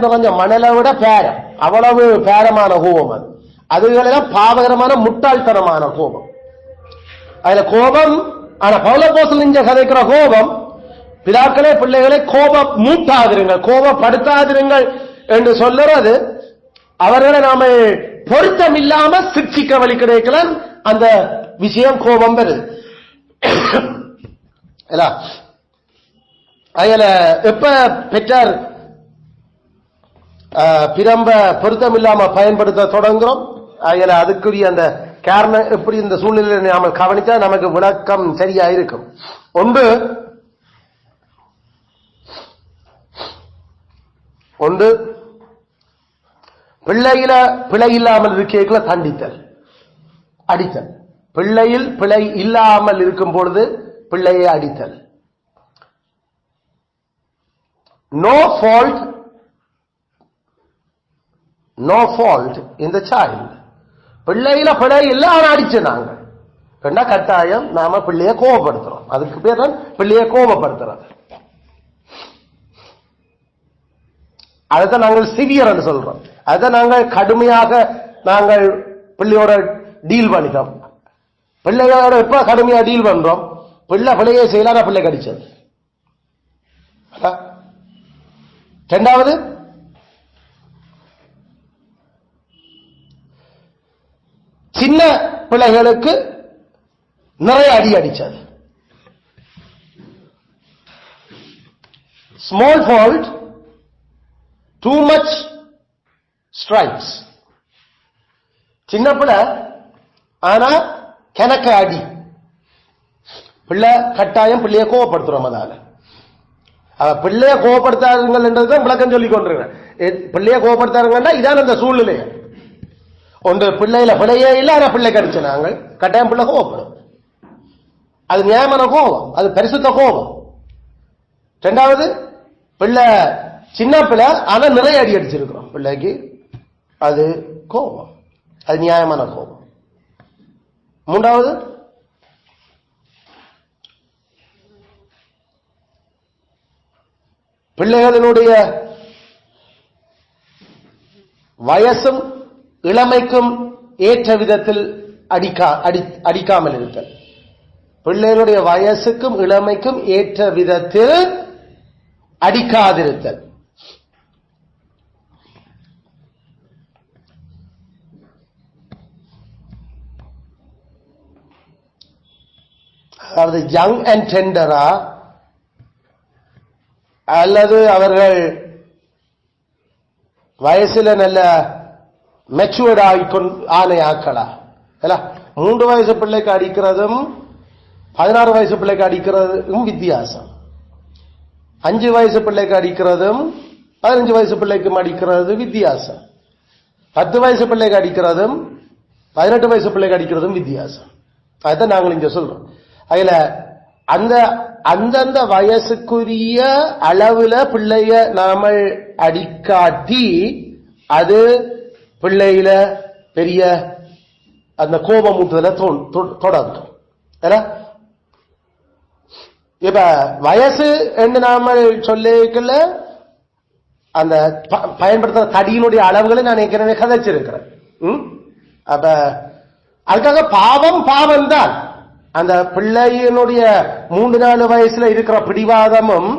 நிறைஞ்ச மணலை விட பேரம், அவ்வளவு பேரமான கோபம். அதுகளெல்லாம் பாவகரமான முட்டாள்தனமான கோபம். அதுல கோபம். ஆனா பவுல் இங்க கதைக்கிற கோபம், பிதாக்களே பிள்ளைகளை கோபம் மூட்டாதிருங்கள், கோபப்படுத்தாதிருங்கள் என்று சொல்லுறது அவர்களை நாம பொருத்தம் இல்லாம சிக்ஷிக்க வழி கிடைக்கலாம். அந்த விஷயம் கோபம் வருது. அதுல எப்ப பெற்றார் பிரம்ப பொருத்தம் இல்லாம பயன்படுத்த தொடங்குறோம். அதுல அதுக்குரிய அந்த காரணம் எப்படி இந்த சூழ்நிலையை நாம கவனிச்சா நமக்கு விளக்கம் சரியா இருக்கும். ஒன்று பிள்ளையில பிழை இல்லாமல் இருக்க தண்டித்தல், அடித்தல். பிள்ளையில் பிழை இல்லாமல் இருக்கும் பொழுது பிள்ளையை அடித்தல். No fault, no fault in the child. பிள்ளையில பிழை இல்லை, ஆனா அடிச்சு நாங்கள் கண்டா கட்டாயம் நாம பிள்ளைய கோபப்படுத்துறோம். அதுக்கு பேர் தான் பிள்ளைய கோபப்படுத்துறது. அதைத்தான் நாங்கள் சிவியர் சொல்றோம். அதைத்தான் நாங்கள் கடுமையாக நாங்கள் பிள்ளையோட டீல் பண்ணிட்டோம். பிள்ளையோட எப்ப கடுமையா டீல் பண்றோம்? பிள்ளையே செய்யலாம், பிள்ளை கடிச்சது. இரண்டாவது, சின்ன பிள்ளைகளுக்கு நிறைய அடி அடிச்சது. Small fault, too much strikes. சின்ன பிள்ளை ஆனா கணக்க அடி. பிள்ளை கட்டாயம் பிள்ளைய கோவப்படுத்துறோம். அதால பிள்ளைய கோவப்படுத்தாருங்கன்றதுதான் விளக்கம் சொல்லிக் கொண்டிருக்கிறேன். பிள்ளைய கோவப்படுத்தாருங்கன்னா இதான் அந்த சூழ்நிலை. ஒன்று பிள்ளையில பிள்ளையே இல்லை, ஆனா பிள்ளை கடிச்ச நாங்கள் கட்டாயம் பிள்ளை கோவப்படும். அது நியாயமான கோபம், அது பரிசுத்த கோபம். இரண்டாவது, பிள்ளை சின்ன பிள்ளை ஆனா நிறைய அடி அடிச்சிருக்கிறோம் பிள்ளைக்கு, அது கோபம், அது நியாயமான கோபம். மூன்றாவது, பிள்ளைகளினுடைய வயசும் இளமைக்கும் ஏற்ற விதத்தில் அடிக்காமல் இருத்தல். பிள்ளைகளுடைய வயசுக்கும் இளமைக்கும் ஏற்ற விதத்தில் அடிக்காதிருத்தல். அதாவது யங் அண்ட் டெண்டரா அல்லது அவர்கள் வயசுல நல்ல மெச்சூர்ட் ஆன ஆக்களா? 3 வயசு பிள்ளைக்கு அடிக்கிறதும் 16 வயசு பிள்ளைக்கு அடிக்கிறதும் வித்தியாசம். 5 வயசு பிள்ளைக்கு அடிக்கிறதும் 15 வயசு பிள்ளைக்கும் அடிக்கிறது வித்தியாசம். 10 வயசு பிள்ளைக்கு அடிக்கிறதும் 18 வயசு பிள்ளைக்கு அடிக்கிறதும் வித்தியாசம். அதுதான் நாங்கள் இங்க சொல்றோம். அதுல அந்தந்த வயசுக்குரிய அளவுல பிள்ளைய நாம அடிக்காட்டி அது பிள்ளையில பெரிய அந்த கோபம் ஊட்டுதல தொடங்கும். இப்ப வயசு என்று நாம சொல்லிக்கல அந்த பயன்படுத்துற தடியினுடைய அளவுகளை நான் ஏற்கனவே கதைச்சிருக்கிறேன். அப்ப அதுக்காக பாவம் தான். அந்த பிள்ளையினுடைய 3-4 வயசுல இருக்கிற பிடிவாதமும்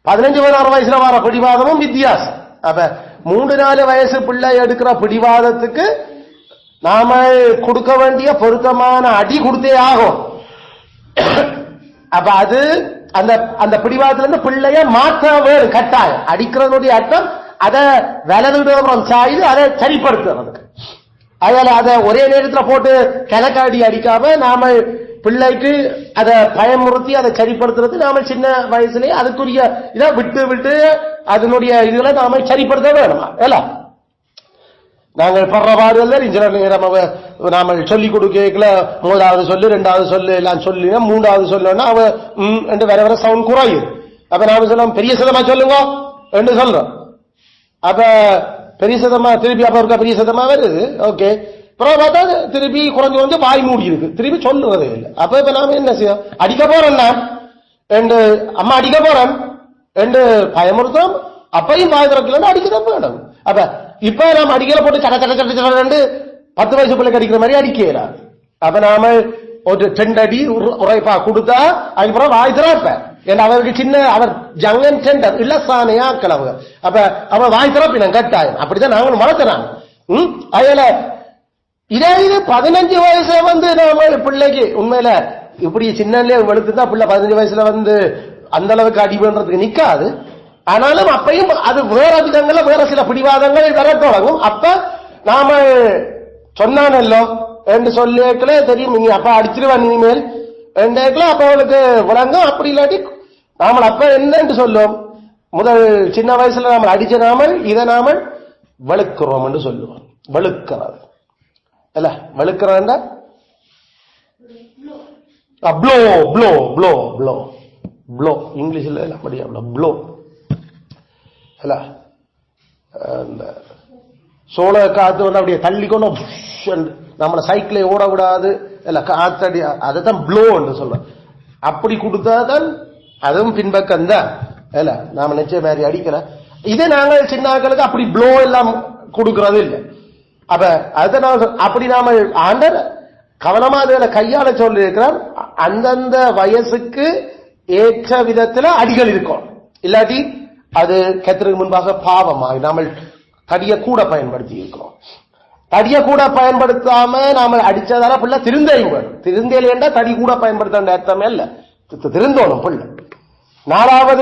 15-16 வயசுல வர பிடிவாதமும் வித்தியாசம். அப்ப 3-4 வயசு பிள்ளை எடுக்கிற பிடிவாதத்துக்கு நாம கொடுக்க வேண்டிய பொருத்தமான அடி கொடுத்தே ஆகும். அப்ப அது அந்த பிடிவாதத்துல இருந்து பிள்ளைய மாற்ற வேறு கட்டாயம். அடிக்கிறதுடைய அர்த்தம் அதை வலதுபுறம் சாய்ந்து அதை சரிப்படுத்துறதுக்கு. அதனால அதை ஒரே நேரத்தில் போட்டு கிழக்காடி அடிக்காம நாம பிள்ளைக்கு அதை பயமுறுத்தி அதை சரிப்படுத்துறது நாம சின்ன வயசுலயே அதுக்குரிய இதை விட்டு அதனுடைய இதுல நாம சரிப்படுத்த வேணுமா? எல்லாம் நாங்கள் படுற பாடுகள் இன்ஜினியர் நேரம் நாம சொல்லிக் கொடுக்கல. 1வது சொல்லு 2வது சொல்லு எல்லாம் சொல்லி 3வது சொல்லணும்னா அவ வர சவுண்ட் குறையும். அப்ப நாம சொல்லுவோம் பெரிய சதமா சொல்லுங்க என்று சொல்றோம். அப்ப பெரிய சதமா திருப்பி அப்ப இருக்க பெரிய சதமா வருது. ஓகே, அப்புறம் பார்த்தா திருப்பி குறைஞ்சு வாய் மூடி இருக்கு, திருப்பி சொல்லுறதே இல்லை. அப்ப இப்ப நாம என்ன செய்யும்? அடிக்க போறோம் என்று அம்மா அடிக்க போறேன் என்று பயமுறுத்தோம். அப்பையும் வாய் திறக்கலன்னு அடிக்கதான் வேணும். அப்ப இப்ப நாம அடிக்கல போட்டு சட 10 வயசு பிள்ளைக்கு அடிக்கிற மாதிரி அடிக்கிறார். அப்ப நாம ஒரு 2 அடி உரைப்பா கொடுத்தா அதுக்கப்புறம் வாய் திறப்ப. ஏன்னா அவருக்கு சின்ன அவர் ஜங்கன் டெண்டர் இல்ல சானையா கிளவுக. அப்ப அவன் வாய் திறப்பின கட்டாயம். அப்படித்தான் நாங்களும் வளர்த்துறாங்க. அதனால இதே 15 வயசுல நாம பிள்ளைக்கு உண்மையில இப்படி சின்னலே வெளுத்துதான் பிள்ளை 15 வயசுல அந்த அளவுக்கு அடி பண்றதுக்கு நிக்காது. ஆனாலும் அப்பையும் அது வேற விதங்கள்ல வேற சில பிடிவாதங்கள் வர தொடங்கும். அப்ப நாம சொன்னானல்லோ என்று சொல்லிக்கல தெரியும், நீங்க அப்ப அடிச்சிருவான் இனிமேல் என்றேக்கல அப்ப அவளுக்கு விளங்கும். அப்படி இல்லாட்டி நாம அப்ப என்னன்னு சொல்லுவோம், முதல் சின்ன வயசுல நாம அடிச்ச நாமல் இதை நாம வெளுக்கிறோம் என்று சொல்லுவோம். வெளுக்கிறது இல்ல, வெளுக்கிறதா blow blow blow blow blow இங்கிலீஷ்ல அப்படியா ப்ளோ இல்ல. சோழ காத்து வந்து அப்படியே தள்ளிக்கொண்டு நம்மளை சைக்கிளை ஓட விடாது இல்ல காத்தடி அதைத்தான் ப்ளோ என்று சொல்ல அப்படி கொடுத்தாதான் அதுவும் பின்பக்கம் தான் இல்ல நாம நிச்சய மாதிரி அடிக்கல. இதே நாங்கள் சின்னாக்களுக்கு அப்படி ப்ளோ எல்லாம் கொடுக்கறது இல்லை. அப்ப அதனால அப்படி நாம ஆண்டர் கவனமா அதுல கையாள சொல்லி இருக்கிறார். அந்தந்த வயசுக்கு ஏற்ற விதத்துல அடிகள் இருக்கும். இல்லாட்டி அது கர்த்தருக்கு முன்பாக பாவமா நாம தடிய கூட பயன்படுத்தி இருக்கிறோம். தடிய கூட பயன்படுத்தாம நாம அடிச்சதால பிள்ளை திருந்தேன் தடி கூட பயன்படுத்த அர்த்தமே இல்ல, திருந்தோணும் பிள்ளை. நாலாவது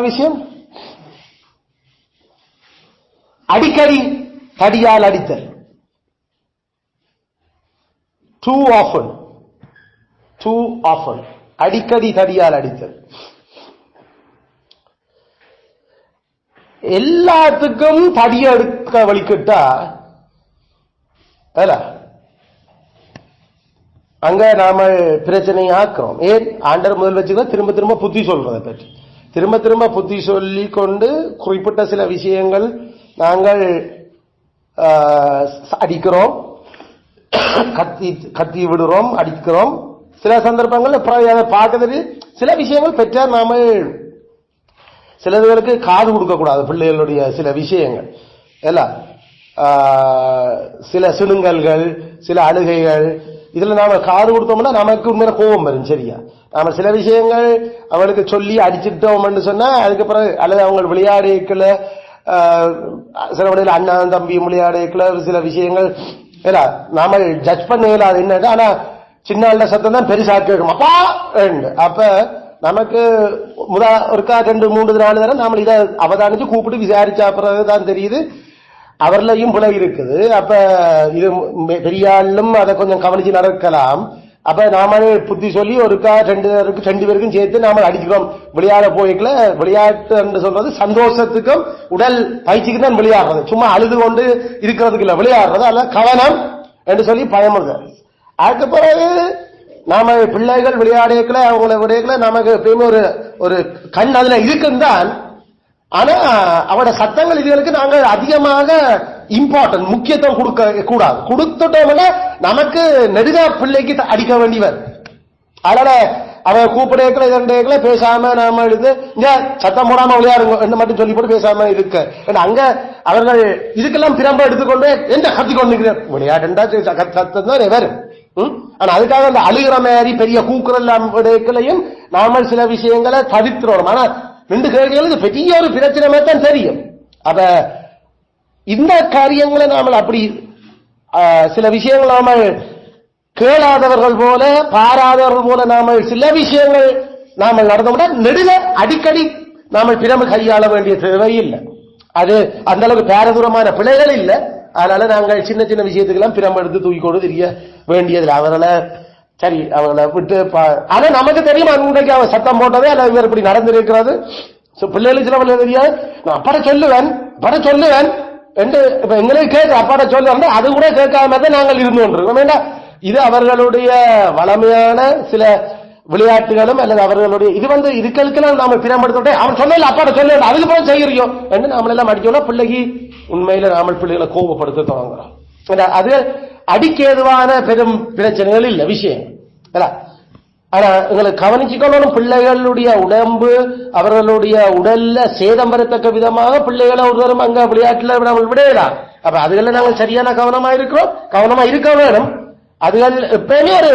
விஷயம் அடிக்கடி தடியால் அடித்தல். டூ ஆஃபன் அடிக்கடி தடியால் அடித்தல். எல்லாத்துக்கும் தடிய எடுக்க வலிக்கிட்டா அங்க நாம பிரச்சனையை ஆக்குறோம். ஏன் ஆண்டர் முதல் வச்சுக்க திரும்ப திரும்ப புத்தி சொல்றதை பற்றி திரும்ப திரும்ப புத்தி சொல்லி கொண்டு குறிப்பிட்ட சில விஷயங்கள் நாங்கள் அடிக்கிறோம், கத்தி விடுறோம், அடிக்கிறோம். சில சந்தர்ப்பங்கள் பார்க்கறது சில விஷயங்கள் பெற்றார் நாம சிலதுகளுக்கு காது கொடுக்க கூடாது. பிள்ளைகளுடைய சில விஷயங்கள் எல்லாம் சில சிணுங்கல்கள், சில அழுகைகள், இதுல நாம காது கொடுத்தோம்னா நமக்கு உண்மையில கோபம் வரும். சரியா, நாம சில விஷயங்கள் அவளுக்கு சொல்லி அடிச்சுட்டோம்னு சொன்னா அதுக்கு பிறகு அல்லது அவங்க விளையாடிக்கல சில வழியில் அண்ணா தம்பி விளையாடிக்கல சில விஷயங்கள் நாம ஜட்ஜ் பண்ண இயலாது. என்ன ஆனா சின்ன சத்தம் தான் பெருசா கேட்கும். அப்பா அப்ப நமக்கு ஒருக்கா 2-3 4 தடவை நாம இதை அவதானிச்சு கூப்பிட்டு விசாரிச்சா பிறகுதான் தெரியுது அவர்லையும் பிழை இருக்குது. அப்ப இது பெரியாலும் அதை கொஞ்சம் கவனிச்சு நடக்கலாம். அப்ப நாம புத்தி சொல்லி ஒருக்கா 2 பேருக்கும் சேர்த்து நாம அடிக்கிறோம். விளையாட போய்க்கல விளையாட்டு என்று சொல்றது சந்தோஷத்துக்கும் உடல் பயிற்சிக்கு தான் விளையாடுறது, சும்மா அழுது கொண்டு இருக்கிறதுக்கு இல்ல விளையாடுறது. அல்ல கவனம் என்று சொல்லி பயமுறது. அதுக்கு பிறகு நாம பிள்ளைகள் விளையாடல அவங்கள விளையாடல நமக்கு எப்பயுமே ஒரு கண் அதுல இருக்குந்தான். ஆனா அவட சத்தங்கள் இதுகளுக்கு நாங்கள் அதிகமாக இம்பார்ட்டன்ட் முக்கியத்துவம் கொடுக்க கூடாது. கொடுத்துட்டோம்னா நமக்கு நெடுகா பிள்ளைக்கு அடிக்க வேண்டியவர். அதனால அவ கூப்பிடக்கல இதண்டேக்கல பேசாம நாம எடுத்து இங்க சத்தம் போடாம விளையாடுங்க என்று மட்டும் சொல்லி போட்டு பேசாம இருக்க. அங்க அவர்கள் இதுக்கெல்லாம் பிரம்ப எடுத்துக்கொண்டு எந்த கத்தி கொண்டு விளையாடுண்டா சத்தம் தான் வரும். ஆனா அதுக்காக அந்த அழுகிற மாதிரி பெரிய கூக்குறலையும் நாம சில விஷயங்களை தவிர்க்கிறோம். ஆனா 2 கேள்விகளுக்கு பெரிய ஒரு பிரச்சனை தான் தெரியும். அப்ப இந்த காரியங்களை நாம அப்படி சில விஷயங்கள் நாம கேளாதவர்கள் போல பாராதவர்கள் போல நாம சில விஷயங்கள் நாம நடந்தோம்னா நெடுக அடிக்கடி நாம பிரம கையாள வேண்டிய தேவை இல்லை. அது அந்த அளவுக்கு பாரதூரமான பிழைகள் இல்லை. அதனால நாங்கள் சின்ன சின்ன விஷயத்துக்கெல்லாம் பிரம எடுத்து தூக்கி கொண்டு தெரிய வேண்டியதில்லை. அவர்களை சரி அவங்களை விட்டு ஆனா நமக்கு தெரியும் அன்றைக்கு அவன் சத்தம் போட்டதே அல்ல இவர் இப்படி நடந்திருக்கிறது. பிள்ளைகளுக்கு சில பிள்ளை தெரியாது. நான் அப்பாட சொல்லுவேன் என்று இப்ப எங்களுக்கு கேட்க அப்பாட சொல்லுவேன் அது கூட கேட்காம தான் நாங்கள் இருந்து கொண்டிருக்கோம். வேண்டாம், இது அவர்களுடைய வளமையான சில விளையாட்டுகளும் அல்லது அவர்களுடைய இது இதுக்கெல்லாம் நாம பிரம்படுத்த அவன் சொன்ன அப்பாட சொல்ல அதுக்கு போல செய்யறியோம் என்று நாமளெல்லாம் அடிக்கணும். பிள்ளைக்கு உண்மையில நாம பிள்ளைகளை கோபப்படுத்த தொடங்குறோம். அது அடிக்க ஏதுவான பெரும் பிரச்சனைகள் இல்ல விஷயம். ஆனா எங்களுக்கு கவனிச்சுக்கணும், பிள்ளைகளுடைய உடம்பு அவர்களுடைய உடல்ல சேதம் வரத்தக்க விதமாக பிள்ளைகளை ஒருவரும் அங்க விளையாட்டுல விடையலாம். அப்ப அதுல நாங்கள் சரியான கவனமா இருக்க வேணும். அதுகள் எப்பயுமே ஒரு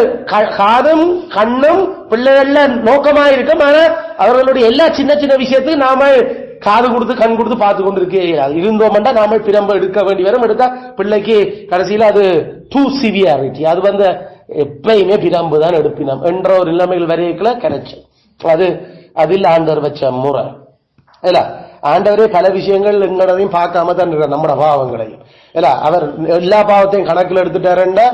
காதும் கண்ணும் பிள்ளைகள்ல நோக்கமா இருக்கும். ஆனா அவர்களுடைய எல்லா சின்ன சின்ன விஷயத்தையும் நாம காது கொடுத்து கண் கொடுத்து பார்த்து கொண்டு இருக்கே இருந்தோம்டா நாம பிரம்ப எடுக்க வேண்டி வரும். எடுத்தா பிள்ளைக்கு கடைசியில அது டூ சிவியாரிட்டி, அது எப்பயுமே பிரம்பு தான் எடுப்பினோம் என்ற ஒரு நிலைமைகள் வரையில கிடைச்சு. அதில் ஆண்டவர் வச்ச முறை இல்ல. ஆண்டவரே பல விஷயங்கள் எங்களதையும் பார்க்காம தான் நம்மட பாவங்களையும் இல்ல. அவர் எல்லா பாவத்தையும் கணக்கில் எடுத்துட்டாருண்டா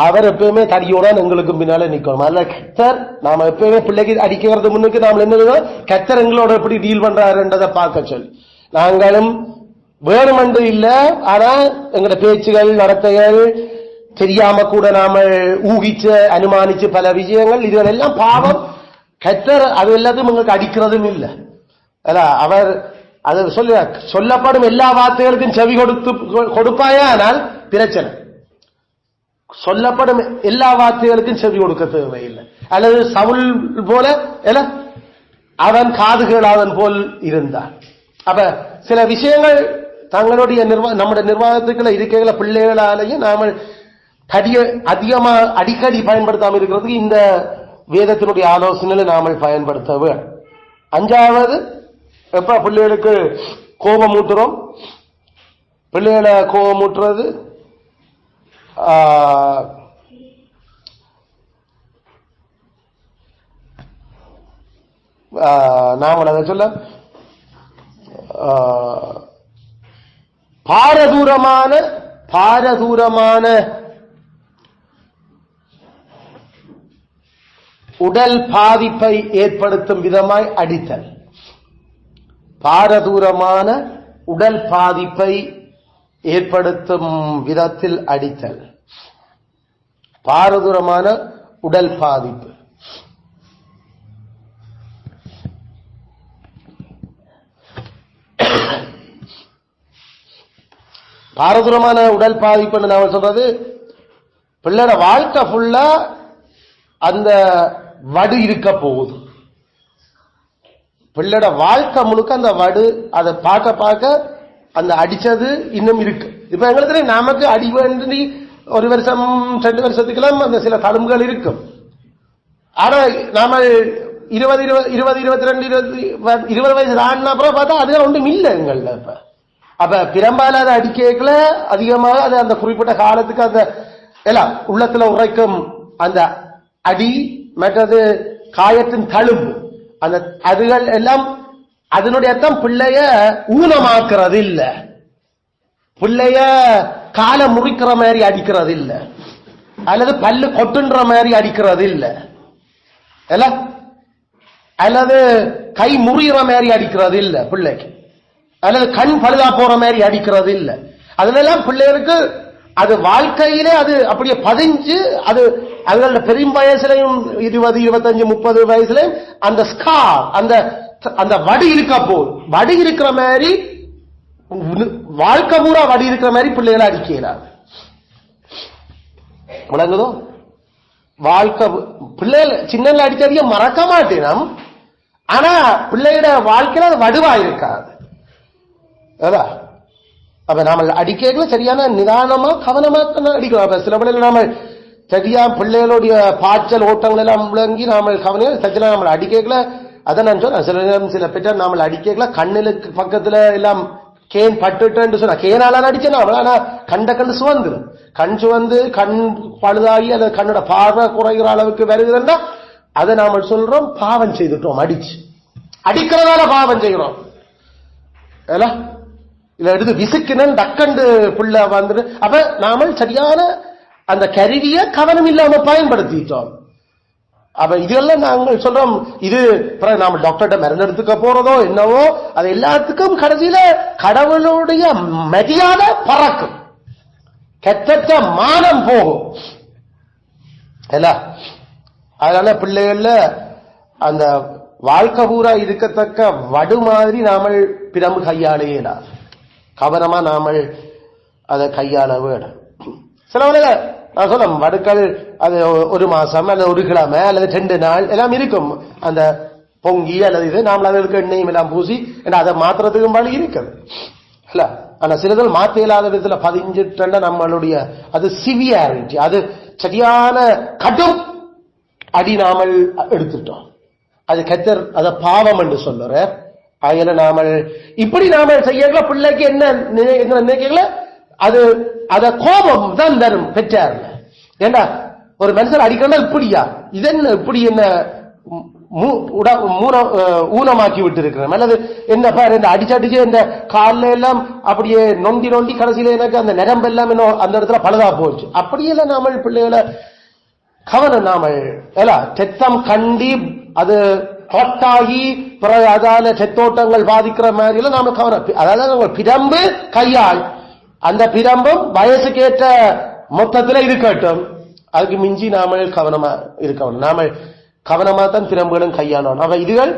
அவர் எப்பயுமே தடியோட எங்களுக்கும் பின்னால நிக்கணும். அதுல கத்தர் நாம எப்பயுமே பிள்ளைக்கு அடிக்கிறது முன்னுக்கு நாம என்ன கத்தர் எங்களோட எப்படி டீல் பண்றாருன்றதை பார்க்க சொல்லி நாங்களும் வேணுமென்று இல்ல. ஆனா எங்களோட பேச்சுகள் நடத்தைகள் தெரியாம கூட நாம ஊகிச்சு அனுமானிச்சு பல விஷயங்கள் இதுகள் எல்லாம் பாவம். கத்தர் அது எல்லாத்தையும் எங்களுக்கு அடிக்கிறதும் இல்லை. அவர் அது சொல்லப்படும் எல்லா வார்த்தைகளுக்கும் செவி கொடுப்பாயானால் பிரச்சனை. சொல்லப்படும் எல்லா வார்த்தைகளுக்கும் செவி கொடுக்க தேவையில்லை. அல்லது சவுல் போல அவன் காதுகள் அவன் போல் இருந்தான். அப்ப சில விஷயங்கள் தங்களுடைய நம்முடைய நிர்வாகத்துக்குள்ள இருக்கிற பிள்ளைகளாலேயும் நாம அதிகமா அடிக்கடி பயன்படுத்தாமல் இருக்கிறதுக்கு இந்த வேதத்தினுடைய ஆலோசனைகளை நாம பயன்படுத்த வேண்டும். 5வது, எப்ப பிள்ளைகளுக்கு கோபமூட்டுறோம், பிள்ளைகளை கோபமூட்டுறது நாமல் அதை சொல்ல பாரதூரமான உடல் பாதிப்பை ஏற்படுத்தும் விதமாய் அடித்தல். பாரதூரமான உடல் பாதிப்பை ஏற்படுத்தும் விதத்தில் அடித்தல். பாரதூரமான உடல் பாதிப்பு. பாரதூரமான உடல் பாதிப்புன்னு நாம சொல்றது, பிள்ளையோட வாழ்க்கை ஃபுல்லா அந்த வடு இருக்க போகுது. பிள்ளையோட வாழ்க்கை முழுக்க அந்த வடு, அதை பார்க்க அந்த அடிச்சது இன்னும் இருக்கு. இப்ப எங்களுக்கு நமக்கு அடி வேண்டி 1 வருஷம் 2 வருஷத்துக்கெல்லாம் அந்த சில தழும்புகள் இருக்கும். ஆனா நாம 20 வயசு ஆனா அப்புறம் பார்த்தா அது ஒன்றும் இல்லை எங்கள்ல. இப்ப அப்ப பிரம்பால அதை அடிக்கல அதிகமாக அது அந்த குறிப்பிட்ட காலத்துக்கு அந்த எல்லாம் உள்ளத்துல உரைக்கும் அந்த அடி, மற்றது காயத்தின் தழும்பு, அந்த அதுகள் எல்லாம் அதனுடைய அர்த்தம் பிள்ளைய ஊனமாக்குறது இல்ல, பிள்ளைய காலை முறிக்கிற மாதிரி அடிக்கிறது இல்ல, அல்லது பல்லு கொட்டுன்ற மாதிரி அடிக்கிறது இல்ல, அல்லது கை முறிகிற மாதிரி அடிக்கிறது இல்ல பிள்ளைக்கு, அல்லது கண் பழுதா போற மாதிரி அடிக்கிறது இல்ல. அதனால பிள்ளைகளுக்கு அது வாழ்க்கையிலே அது அப்படியே பதிஞ்சு அது அவங்களோட பெரும் வயசுலையும் 20, 25, 30 வயசுலையும் அந்த ஸ்கார், அந்த வடி இருக்க போது வடி இருக்கிற மாதிரி வாழ்க்கை பூரா வடி இருக்கிற மாதிரி பிள்ளைகளை அடிக்கிறார். விளங்குதோ? வாழ்க்கை பிள்ளைகள் சின்ன அடிச்சதிக மறக்க மாட்டேன். ஆனா பிள்ளையோட வாழ்க்கையில அது வடுவா இருக்காது. அப்ப நாம அடிக்கல சரியான நிதானமா கவனமா அடிக்கிறோம். சில பிள்ளைகள் நாம சரியா பிள்ளைகளுடைய பாய்ச்சல் ஓட்டங்கள் எல்லாம் விளங்கி நாம கவனம் சச்சில நம்ம அடிக்கல. அதை நான் சொன்ன சில நேரம் சில பெற்றார் நாம அடிக்கல கண்ணுக்கு பக்கத்துல எல்லாம் கேன் பட்டுட்டு சொன்னா கேனால அடிச்சேன். ஆனா கண்டு சுவந்துடும். கண் சுவந்து கண் பழுதாகி அந்த கண்ணோட பார்வை குறைகிற அளவுக்கு வருகிறதுன்னா அதை நாம சொல்றோம் பாவம் செய்துட்டோம். அடிக்கிறதால பாவம் செய்கிறோம். இல்ல எடுத்து விசுக்கினன் டக்கண்டு புள்ள வந்துட்டு அப்ப நாம சரியான அந்த கருவிய கவனம் இல்லாம பயன்படுத்திட்டோம். அப்ப இதெல்லாம் நாங்கள் சொல்றோம், இது நாம டாக்டர்கிட்ட மருந்து எடுத்துக்க போறதோ என்னவோ அது எல்லாத்துக்கும் கடைசியில கடவுளுடைய மரியாதை பறக்கும், கெட்ட மானம் போகும். அதனால பிள்ளைகள்ல அந்த வாழ்க்கை பூரா இருக்கத்தக்க வடு மாதிரி நாமல் பிரம்பு கையாளையலா, கவனமா நாமல் அதை கையாள வேணும். சில வேளையில நான் சொல்ல வடுக்கள் அது 1 மாசம் அல்லது 1 கிழமை அல்லது 2 நாள் எல்லாம் இருக்கும். அந்த பொங்கி அல்லது இது நாம அதற்கு எண்ணெயும் எல்லாம் பூசி அதை மாத்திரத்துக்கும் வழி இருக்குது. இல்ல ஆனா சிலதல் மாற்ற இல்லாத விதத்துல 15 நம்மளுடைய அது சிவியாரிட்டி, அது சரியான கடும் அடி நாமல் எடுத்துட்டோம். அது கத்தர் அத பாவம் என்று சொல்லுற. ஆகையில நாமல் இப்படி நாம செய்யல பிள்ளைக்கு என்ன நினைக்கல, அது அத கோபம் தான் தரும் பெற்றார்ல. ஏண்டா ஒரு மனுஷன் அடிக்கணும் இப்படியா இது என்ன இப்படி என்ன ஊனமாக்கி விட்டு இருக்கிறேன் அல்லது என்ன பாரு இந்த அடிச்சடிச்சு இந்த காலில் எல்லாம் அப்படியே நொண்டி நொண்டி கடைசியில எனக்கு அந்த நரம்பு எல்லாம் இன்னும் அந்த இடத்துல பழுதா போச்சு. அப்படியெல்லாம் நாமல் பிள்ளைகளை கவனம் நாமல் செத்தம் கண்டி அது தொட்டாகி பிறகு அதான செத்தோட்டங்கள் பாதிக்கிற மாதிரி எல்லாம் நாம கவனம். அதாவது பிரம்பு கையாள், அந்த பிரம்பும் வயசுக்கேற்ற மொத்தத்துல இருக்கட்டும், அதுக்கு மிஞ்சி நாம கவனமா இருக்கணும். நாம கவனமா தான் பிரம்புகளும் கையாளணும். அவ இதுகள்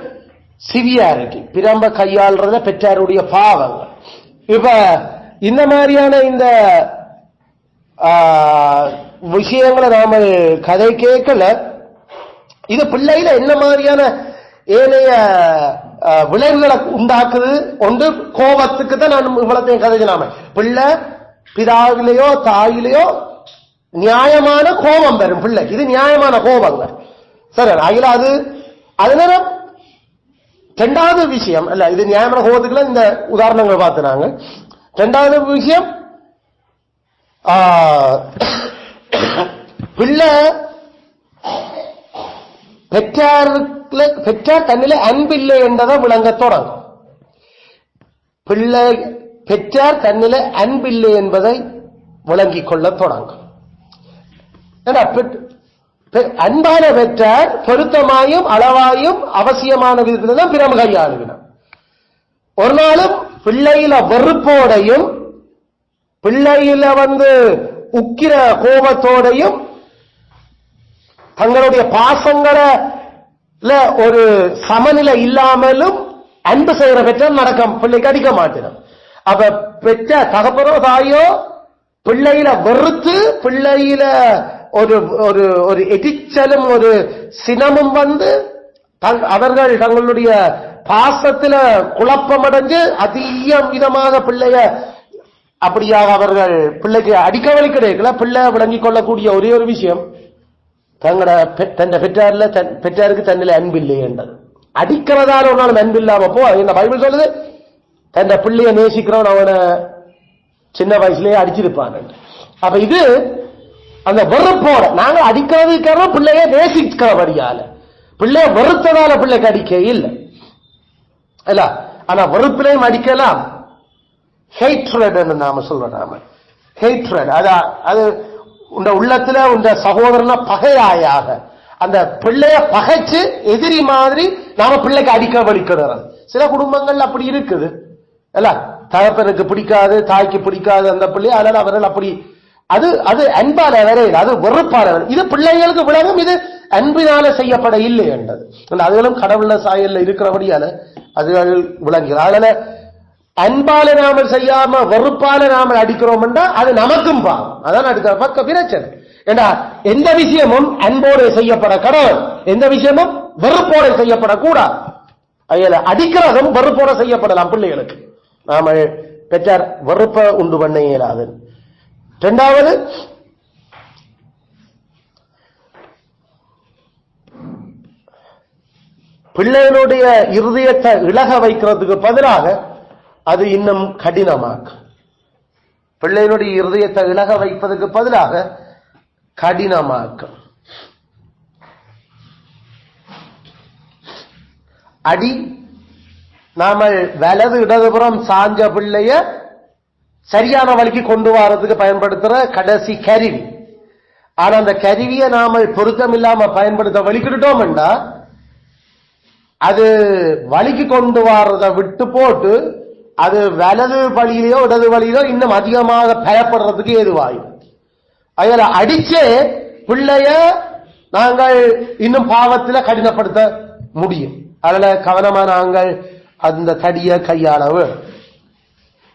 சிவியாரிட்டி, பிரம்ப கையாளுறத பெற்றாருடைய பாவங்கள். இப்ப இந்த மாதிரியான இந்த விஷயங்களை நாம கதை கேட்கல. இது பிள்ளையில என்ன மாதிரியான ஏனைய விளைவுகளை உண்டாக்குது? ஒன்று கோபத்துக்கு தான் நான் இவ்வளத்தையும் கதைச்சினாம. பிள்ளை பிதாவிலேயோ தாயிலேயோ நியாயமான கோபம் வரும் பிள்ளைக்கு. இது நியாயமான கோபங்கள் சரி. ஆகில அது அதனால ரெண்டாவது விஷயம் அல்ல, இது நியாயமான கோபத்துக்குள்ள இந்த உதாரணங்கள் பார்த்து நாங்க. ரெண்டாவது விஷயம், பிள்ளை பெற்றார் தன்னிலே அன்பில்லை என்றதை விளங்க தொடங்கும். பிள்ளை பெற்றார் தன்னிலே அன்பில்லை என்பதை விளங்கிக் கொள்ள தொடங்கும். அன்பான பெற்றார் பொருத்தமாயும் அளவாயும் அவசியமான விதத்தில் தான் பிறம் கையாளுகிறார். ஒரு நாளும் பிள்ளையில வெறுப்போடையும் பிள்ளையில உக்கிர கோபத்தோடையும் தங்களுடைய பாசங்களை ஒரு சமநிலை இல்லாமலும் அன்பு செய்கிற பெற்றால் நடக்க பிள்ளைக்கு அடிக்க மாட்டேன். அப்ப பெற்ற தகப்பனோ தாயோ பிள்ளையில வெறுத்து பிள்ளையில ஒரு ஒரு ஒரு எதிர்ச்சலும் ஒரு சினமும் அவர்கள் தங்களுடைய பாசத்துல குழப்பமடைஞ்சு அதிக விதமாக பிள்ளைய அப்படியாக அவர்கள் பிள்ளைக்கு அடிக்க வழி கிடைக்கல. பிள்ளை விளங்கிக் கொள்ளக்கூடிய ஒரே ஒரு விஷயம், தங்களோட பெற்றாருக்கு தன்னில அன்பில்லை என்றது. அடிக்கிறதால ஒரு நாள் அன்பில்லாம போ. இந்த பைபிள் சொல்லுது, தன் பிள்ளைய நேசிக்கிறவன் அவனை சின்ன வயசுலயே அடிச்சிருப்பான். அப்ப இது அந்த வெறுப்போட நாங்க அடிக்கிறதுக்கான பிள்ளைய நேசிக்கிறபடியால, பிள்ளைய வெறுத்ததால பிள்ளைக்கு அடிக்க இல்லை இல்ல. ஆனா வெறுப்பிலையும் அடிக்கலாம். ஹேட்ரட் நாம சொல்றோம். நாம ஹேட்ரட் அது உண்ட உள்ளத்துல உண்ட சகோதரன பகையாயாக அந்த பிள்ளைய பகைச்சு எதிரி மாதிரி நாம பிள்ளைக்கு அடிக்க வலிக்கிறது. சில குடும்பங்கள் அப்படி இருக்குது இல்ல, தகப்பனுக்கு பிடிக்காது தாய்க்கு பிடிக்காது அந்த பிள்ளை, அதனால அவர்கள் அப்படி அது அது அன்பால வரையில் அது வெறுப்பால. இது பிள்ளைகளுக்கு விளங்கும், இது அன்பினால செய்யப்பட இல்லை என்றது. அதுகளும் கடவுள சாயல்ல இருக்கிறபடியால அதுகள் விளங்குகிறது. அதனால அன்பால நாமல் செய்யாம வெறுப்பால நாமல் அடிக்கிறோம் என்றா அது நமக்கும் பாவம். அதான் அடுத்த பக்க பிரச்சனை. ஏண்டா எந்த விஷயமும் அன்போடு செய்யப்பட கடவுள், எந்த விஷயமும் வெறுப்போட செய்யப்படக்கூடாது. அடிக்கிறதும் வெறுப்போட செய்யப்படலாம். பிள்ளைகளுக்கு நாம பெற்றார் வெறுப்ப உண்டு பண்ண இயலாது. இரண்டாவது, பிள்ளைகளுடைய இருதயத்தை இலக வைக்கிறதுக்கு பதிலாக அது இன்னும் கடினமாக்கும். பிள்ளைகளுடைய இருதயத்தை இலக வைப்பதற்கு பதிலாக கடினமாக்கும். அடி நாம வலது இடதுபுறம் சாஞ்ச பிள்ளைய சரியான வழிக்கு கொண்டு வரதுக்கு பயன்படுத்துற கடைசி கருவி. ஆனா அந்த கருவியை நாம பொருத்தம் இல்லாம பயன்படுத்த வலிக்கிட்டோம் என்றா அது வலிக்கு கொண்டு வர்றதை விட்டு போட்டு அது வலது வழியிலோ இடது வழியிலோ இன்னும் அதிகமாக பயப்படுறதுக்கு ஏதுவாயும். அதில் அடிச்சே பிள்ளைய நாங்கள் இன்னும் பாவத்தில் கடினப்படுத்த முடியும். அதுல கவனமா நாங்கள் அந்த தடிய கையாளவு.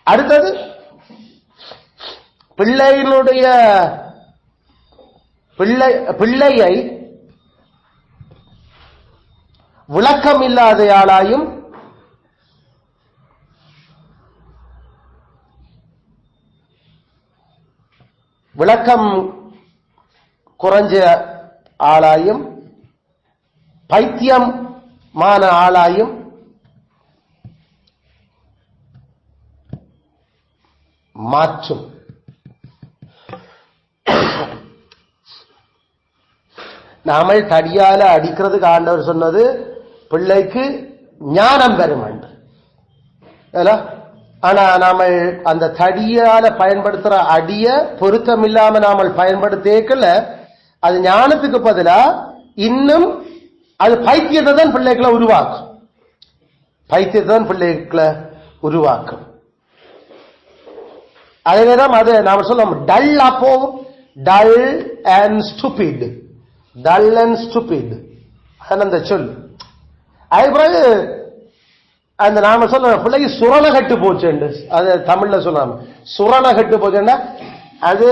அடுத்தது, பிள்ளையை விளக்கம் இல்லாதையாளாயும் விளக்கம் குறைஞ்ச ஆளாயும் பைத்தியமான ஆளாயும் மாற்றும். நாம தடியால அடிக்கிறதுக்கு ஆண்டவர் சொன்னது பிள்ளைக்கு ஞானம் பெறும் என்று. ஆனா நாம அந்த தடியால பயன்படுத்துற அடிய பொருத்தம் இல்லாம நாம பயன்படுத்தேக்கல அது ஞானத்துக்கு பதிலா இன்னும் அது பைத்தியத்தை தான் பிள்ளைகளை உருவாக்கும். பைத்தியத்தை தான் பிள்ளைகளை உருவாக்கும். அதே நேரம் அது நாம சொல்லுவோம் டல் அப்போவும் dull and stupid, dull and stupid அந்த சொல். அது பிறகு அந்த நாம சொல்ல பிள்ளைக்கு சுரண கட்டு போச்சுண்டு, அது தமிழ்ல சொல்லாம சுரண கட்டு போச்சுன்னா அது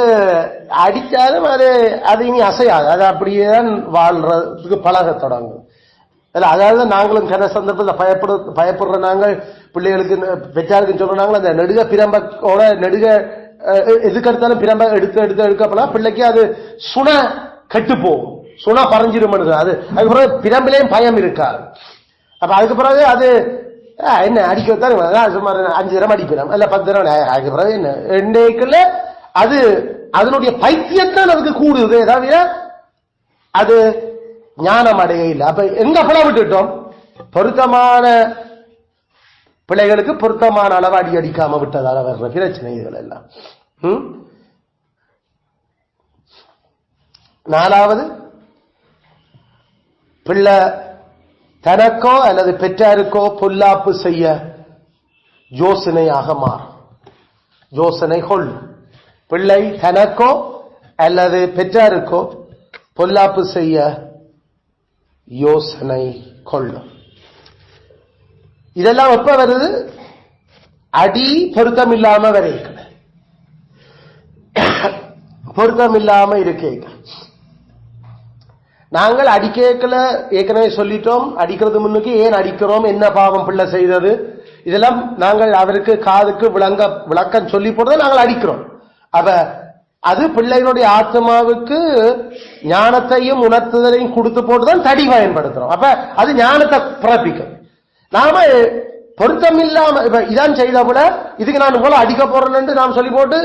அடிச்சாலும் அது இனி அசையாது, அது அப்படியே தான் வாழ்றதுக்கு பழக தொடங்கும். அதாவது நாங்களும் சில சந்தர்ப்பத்தில் பயப்படுற நாங்கள் பிள்ளைகளுக்கு பெற்றாருக்கு சொல்றாங்க அந்த நெடுக பிரம்போட நெடுக எதுக்கெடுத்தாலும் பிரம்ப எடுக்கப்படா பிள்ளைக்கு அது சுண கெட்டு போகும், சுண பறஞ்சிடும். அது அதுக்கு பிறகு பிரம்பிலையும் பயம் இருக்காது. அப்ப அதுக்கு பிறகு அது என்ன அடிக்கத்தான் சுமார் 5 தரம் அடிக்கிறோம் இல்ல 10 தரம், அதுக்கு பிறகு என்ன எண்டைக்குள்ள அது அதனுடைய பைத்தியத்தான் அதுக்கு கூடுது, தவிர அது ஞானம் அடைய இல்லை. அப்ப எங்க பிழை விட்டுட்டோம்? பொருத்தமான பிள்ளைகளுக்கு பொருத்தமான அளவு அடிக்காம விட்டதால வர்ற பிரச்சனைகள் எல்லாம். 4வது, பிள்ளை தனக்கோ அல்லது பெற்றாருக்கோ பொல்லாப்பு செய்ய யோசனையாக மாறும். யோசனை கொள்ளும். பிள்ளை தனக்கோ அல்லது பெற்றாருக்கோ பொல்லாப்பு செய்ய யோசனை கொள்ளும். இதெல்லாம் எப்ப வருது? அடி பொருத்தம் இல்லாம வரைக்கல, பொருத்தம் இல்லாம இருக்க. நாங்கள் அடிக்கல ஏற்கனவே சொல்லிட்டோம். அடிக்கிறது முன்னுக்கு ஏன் அடிக்கிறோம், என்ன பாவம் பிள்ளை செய்தது, இதெல்லாம் நாங்கள் அவருக்கு காதுக்கு விளக்கம் சொல்லி போட்டு நாங்கள் அடிக்கிறோம். அப்ப அது பிள்ளைகளுடைய ஆத்மாவுக்கு ஞானத்தையும் உணர்த்துதலையும் கொடுத்து போட்டுதான் தடி பயன்படுத்துறோம். அப்ப அது ஞானத்தை பிறப்பிக்கும். நாம பொருத்தம் இல்லாம இதான் செய்த போல இதுக்கு நான் போல அடிக்க போறேன்னு நாம் சொல்லி போட்டு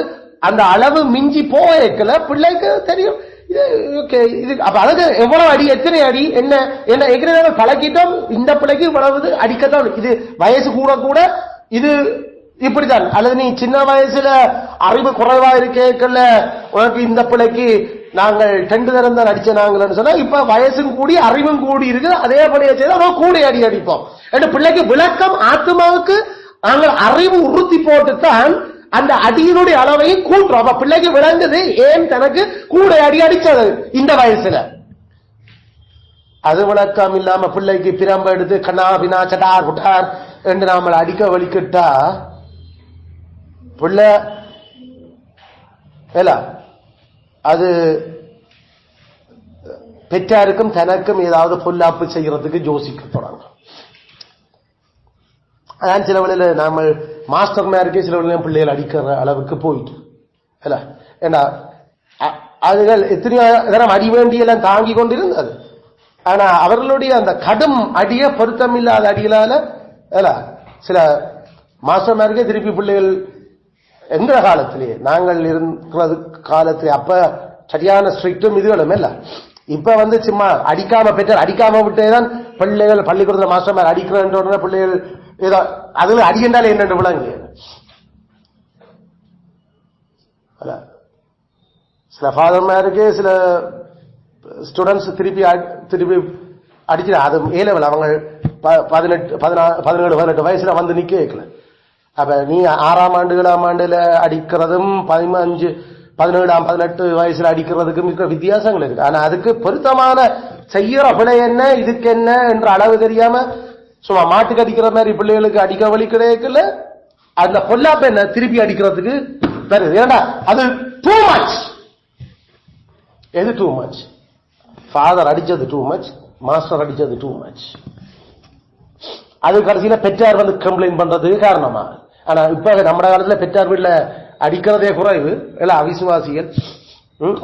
அந்த அளவு மிஞ்சி போகல பிள்ளைக்கு தெரியும். அப்ப அதுக்கு எவ்வளவு அடி, எத்தனை அடி, என்ன என்ன ஏற்கனவே பழக்கிட்டோம். இந்த பிள்ளைக்கு இவ்வளவு அடிக்கத்தான். இது வயசு கூட கூட இது இப்படித்தான். அல்லது நீ சின்ன வயசுல அறிவு குறைவா இருக்கேக்கல்ல உனக்கு இந்த பிள்ளைக்கு நாங்கள் 2 தரம் தான் அடிச்ச நாங்கள்னு சொன்னா இப்ப வயசும் கூடி அறிவும் கூடி இருக்கு, அதே பழைய செய்து அவன் கூடி அடிப்போம். பிள்ளைக்கு விளக்கம் ஆத்மாவுக்கு நாங்கள் அறிவு உறுத்தி போட்டுத்தான் அந்த அடியினுடைய அளவை கூட்டுறோம். அப்ப பிள்ளைக்கு விளங்குது ஏன் தனக்கு கூட அடிச்சது இந்த வயசுல. அது விளக்கம் இல்லாம பிள்ளைக்கு பிரம்ப எடுத்து கண்ணா பினா சட்டார் புட்டார் என்று நாம அடிக்க வலிக்கிட்டா பிள்ளை அது பெற்றாருக்கும் தனக்கும் ஏதாவது பொல்லாப்பு செய்யறதுக்கு யோசிக்க தொடங்கும். அதான் சில வழியில் நாம மாஸ்டர் மேருக்கே சில வழியில பிள்ளைகள் அடிக்கிற அளவுக்கு போயிட்டு ஏன்னா அதுகள் எத்தனையோ தரம் அடி வேண்டியெல்லாம் தாங்கி கொண்டிருந்தது. ஆனா அவர்களுடைய அந்த கடும் அடிய பொருத்தம் இல்லாத அடிகளால சில மாஸ்டர் மேருக்கே திருப்பி பிள்ளைகள் எந்த காலத்திலேயே நாங்கள் இருக்கிறது காலத்திலே அப்ப சரியான ஸ்ட்ரிக்டும் இதுகளும் இல்ல. இப்ப சும்மா அடிக்காம பெற்றார் அடிக்காம விட்டேதான் பிள்ளைகள் பள்ளிக்கூடத்தில் மாஸ்டர் மேர் அடிக்கிற பிள்ளைகள் ஏதோ அதுல அடிக்கின்றாலே என்னென்று விளங்கு. சில ஃபாதர்மாருக்கு சில ஸ்டூடெண்ட்ஸ் திருப்பி அடிச்சு அது ஏலவில் அவங்க 17-18 வயசுல வந்து நிக்க வைக்கல. அப்ப நீ 6ஆம் ஆண்டு 7ஆம் ஆண்டுல அடிக்கிறதும் 15, 17, 18 வயசுல அடிக்கிறதுக்கும் இருக்கிற வித்தியாசங்கள் இருக்கு. ஆனா அதுக்கு பொருத்தமான செய்யற பிழை என்ன, இதுக்கு என்ன என்ற அளவு தெரியாம சும்மா மாட்டுக்கு அடிக்கிற மாதிரி பிள்ளைகளுக்கு அடிக்க வழி கிடைக்கல. அந்த பொல்லாப்ப என்ன திருப்பி அடிக்கிறதுக்கு வருது. ஏன்னா அது டூ மச். எது டூ மச்? ஃபாதர் அடிச்சது டூ மச், மாஸ்டர் அடிச்சது டூ மச். அது கடைசியில பெற்றார் கம்ப்ளைண்ட் பண்றதுக்கு காரணமா. ஆனா இப்ப நம்ம காலத்துல பெற்றார் வீட்டுல அடிக்கிறதே குறைவு, எல்லாம் அவிசுவாசிகள்.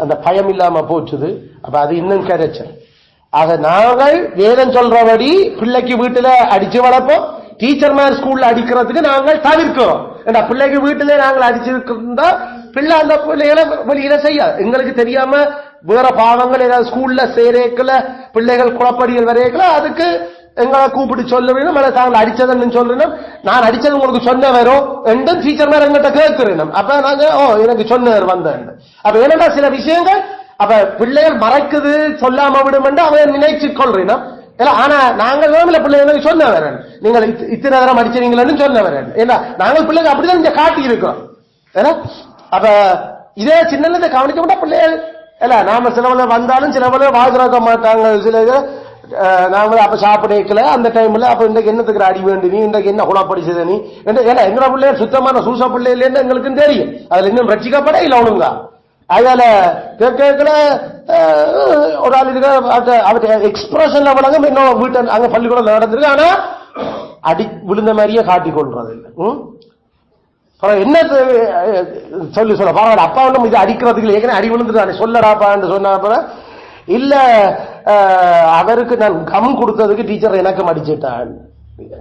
அந்த பயம் இல்லாம போச்சுது. அப்ப அது இன்னும் கரைச்சல். ஆக நாங்கள் வேதம் சொல்றபடி பிள்ளைக்கு வீட்டுல அடிச்சு வளர்ப்போம். டீச்சர் மேன் ஸ்கூல்ல அடிக்கிறதுக்கு நாங்கள் தவிர்க்கிறோம். ஏன்னா பிள்ளைக்கு வீட்டுல நாங்கள் அடிச்சிருந்தா பிள்ளை அந்த பிள்ளைகளை வெளியில செய்யாது. எங்களுக்கு தெரியாம வேற பாவங்கள் ஏதாவது ஸ்கூல்ல சேரேக்கல பிள்ளைகள் குழப்படிகள் வரையக்கல அதுக்கு எங்களை கூப்பிட்டு சொல்ல வேணும். தாங்கள் அடிச்சதுன்னு சொல்லணும். நான் அடிச்சது உங்களுக்கு சொன்ன வரும் என்றும் டீச்சர் மேல எங்கிட்ட கேட்கிறேன். அப்ப நாங்க எனக்கு சொன்னவர் வந்தேன். அப்ப என்னடா சில விஷயங்கள் அப்ப பிள்ளைகள் மறைக்குது சொல்லாம விடும் என்று அவன் நினைச்சு கொள்றேன். ஆனா நாங்கள் வேணும்ல பிள்ளைகளுக்கு சொன்ன வரேன், நீங்கள் இத்தனை தரம் அடிச்சீங்களன்னு சொன்ன வரேன். ஏன்னா நாங்கள் பிள்ளைங்க அப்படிதான் இங்க காட்டி இருக்கிறோம். அப்ப இதே சின்னதை கவனிக்க மாட்டா பிள்ளைகள் நாம சிலவள வந்தாலும் சிலவள வாழ்ந்திருக்க மாட்டாங்க. சில நாம அப்ப சாப்பிடக்கல அந்த டைம்ல அப்ப இன்றைக்கு என்னத்துக்கு அடி வேண்டி நீ இன்றைக்கு என்ன குணப்படிச்சது நீ ஏன்னா எங்க பிள்ளைய சுத்தமான சூச பிள்ளை இல்லைன்னு எங்களுக்கும் தெரியும். அதுல இன்னும் ரட்சிக்கப்பட இல்ல ஒழுங்கா. அதனால கேட்கல ஒரு ஆள் இருக்க அவருடைய எக்ஸ்பிரஷன் லெவலாக இன்னும் வீட்டு அங்க பள்ளிக்கூடம் நடந்திருக்கு. ஆனா அடி விழுந்த மாதிரியே காட்டிக் கொள்றது இல்லை. என்ன சொல்லி சொல்ல பரவாயில்ல அப்பா ஒன்றும் இது அடிக்கிறதுக்கு ஏற்கனவே அடி விழுந்துட்டு சொல்லடாப்பான்னு சொன்ன இல்ல அவருக்கு நான் கம் கொடுத்ததுக்கு டீச்சர் எனக்கு அடிச்சுட்டான்.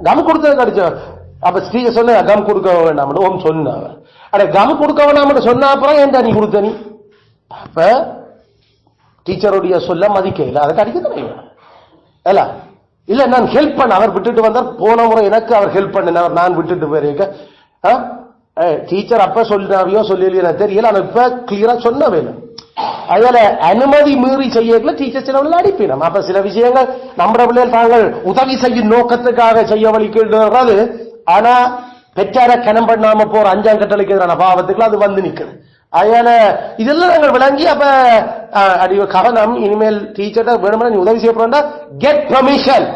கம் கொடுத்ததுக்கு அடிச்ச அப்ப டீச்சர் சொன்ன கம் கொடுக்க வேண்டாம் ஓம் சொன்ன அட கம் கொடுக்க வேண்டாம் சொன்ன அப்புறம் ஏன்டா நீ கொடுத்த நீ அப்ப டீச்சருடைய சொல்ல மதிக்க இல்லை அதுக்கு அடிக்கத்தானே இல்ல இல்ல நான் ஹெல்ப் பண்ண அவர் விட்டுட்டு வந்தார் போன முறை எனக்கு அவர் ஹெல்ப் பண்ணினார் நான் விட்டுட்டு போயிருக்க டீச்சர் அப்ப சொல்லாவியோ சொல்லலையோ தெரியல ஆனா இப்ப கிளியரா சொன்ன வேணும். அதனால அனுமதி மீறி செய்யல டீச்சர் சில அடிப்பினோம். அப்ப சில விஷயங்கள் நம்ம பிள்ளைகள் தாங்கள் உதவி செய்யும் நோக்கத்துக்காக செய்ய வலிக்கிறது. ஆனா பெற்றார கணம் பண்ணாம போற 5ஆம் கட்டளைக்கு எதிரான பாவத்துக்குள்ள அது வந்து நிக்குது. அதனால இதெல்லாம் நாங்கள் விளங்கி அப்ப கவனம் இனிமேல் டீச்சர்ட்ட வேணும்னா நீ உதவி செய்ய போறா கெட் பெர்மிஷன்.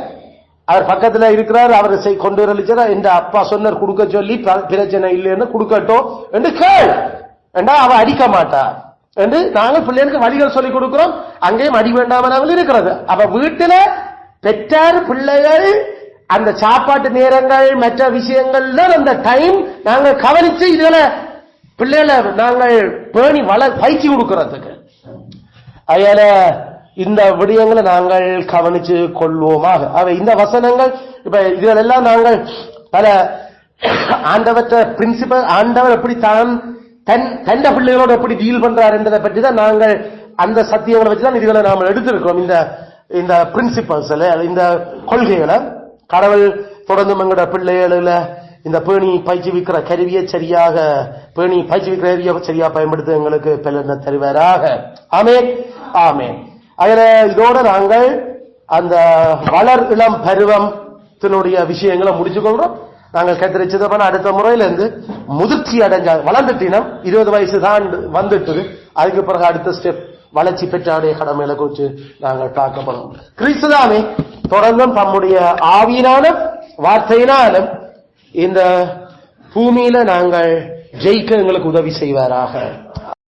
அவர் பக்கத்துல இருக்கிறார் அவர் கொண்டு வரலிச்சா எந்த அப்பா சொன்னார் கொடுக்க சொல்லி பிரச்சனை இல்லைன்னு கொடுக்கட்டும் என்று கேள் என்றா அவ அடிக்க மாட்டா என்று நாங்கள் பிள்ளைகளுக்கு வழிகள் சொல்லிக் கொடுக்கிறோம். அங்கேயும் அடி வேண்டாமல் இருக்கிறது. அப்ப வீட்டுல பெற்றார் பிள்ளைகள் அந்த சாப்பாட்டு நேரங்கள் மற்ற விஷயங்கள்ல அந்த டைம் நாங்கள் கவனிச்சு இதுல பிள்ளைகளை நாங்கள் பேணி பயிற்சி கொடுக்கறதுக்கு. அதனால இந்த விடயங்களை நாங்கள் கவனிச்சு கொள்வோமாக. இந்த வசனங்கள் இப்ப இதெல்லாம் நாங்கள் பல ஆண்டவற்ற பிரின்சிபல் ஆண்டவர் எப்படி தான் தண்ட பிள்ளைகளோடு எப்படி டீல் பண்றார் என்பதை பற்றி தான் நாங்கள் அந்த சத்தியங்களை வச்சுதான் இதுகளை நாம் எடுத்திருக்கிறோம். இந்த பிரின்சிபல்ஸ் இந்த கொள்கைகளை கடவுள் தொடர்ந்து எங்களோட பிள்ளைகள இந்த பேணி பயிற்சிவிக்கிற கருவியை சரியாக பேணி பயிற்சிவிக்கிற கருவியை சரியா பயன்படுத்த எங்களுக்கு பலனை தருவாராக. ஆமென் ஆமென். அதுல இதோட நாங்கள் அந்த வளர் இளம் பருவத்தினுடைய விஷயங்களை முடிச்சு கொள்றோம். நாங்கள் கத்திரிச்சது அடுத்த முறையில இருந்து முதிர்ச்சி அடைஞ்ச வளர்ந்துட்டினம் 20 வயசு தான் வந்துட்டு அதுக்கு பிறகு அடுத்த ஸ்டெப் வளர்ச்சி பெற்றாடைய கடமையில குறித்து நாங்கள் பார்க்கப்படும். கிறிஸ்துதாமே தொடர்ந்தும் தம்முடைய ஆவியினால வார்த்தையினாலும் இந்த பூமியில நாங்கள் ஜெயிக்க எங்களுக்கு உதவி செய்வாராக.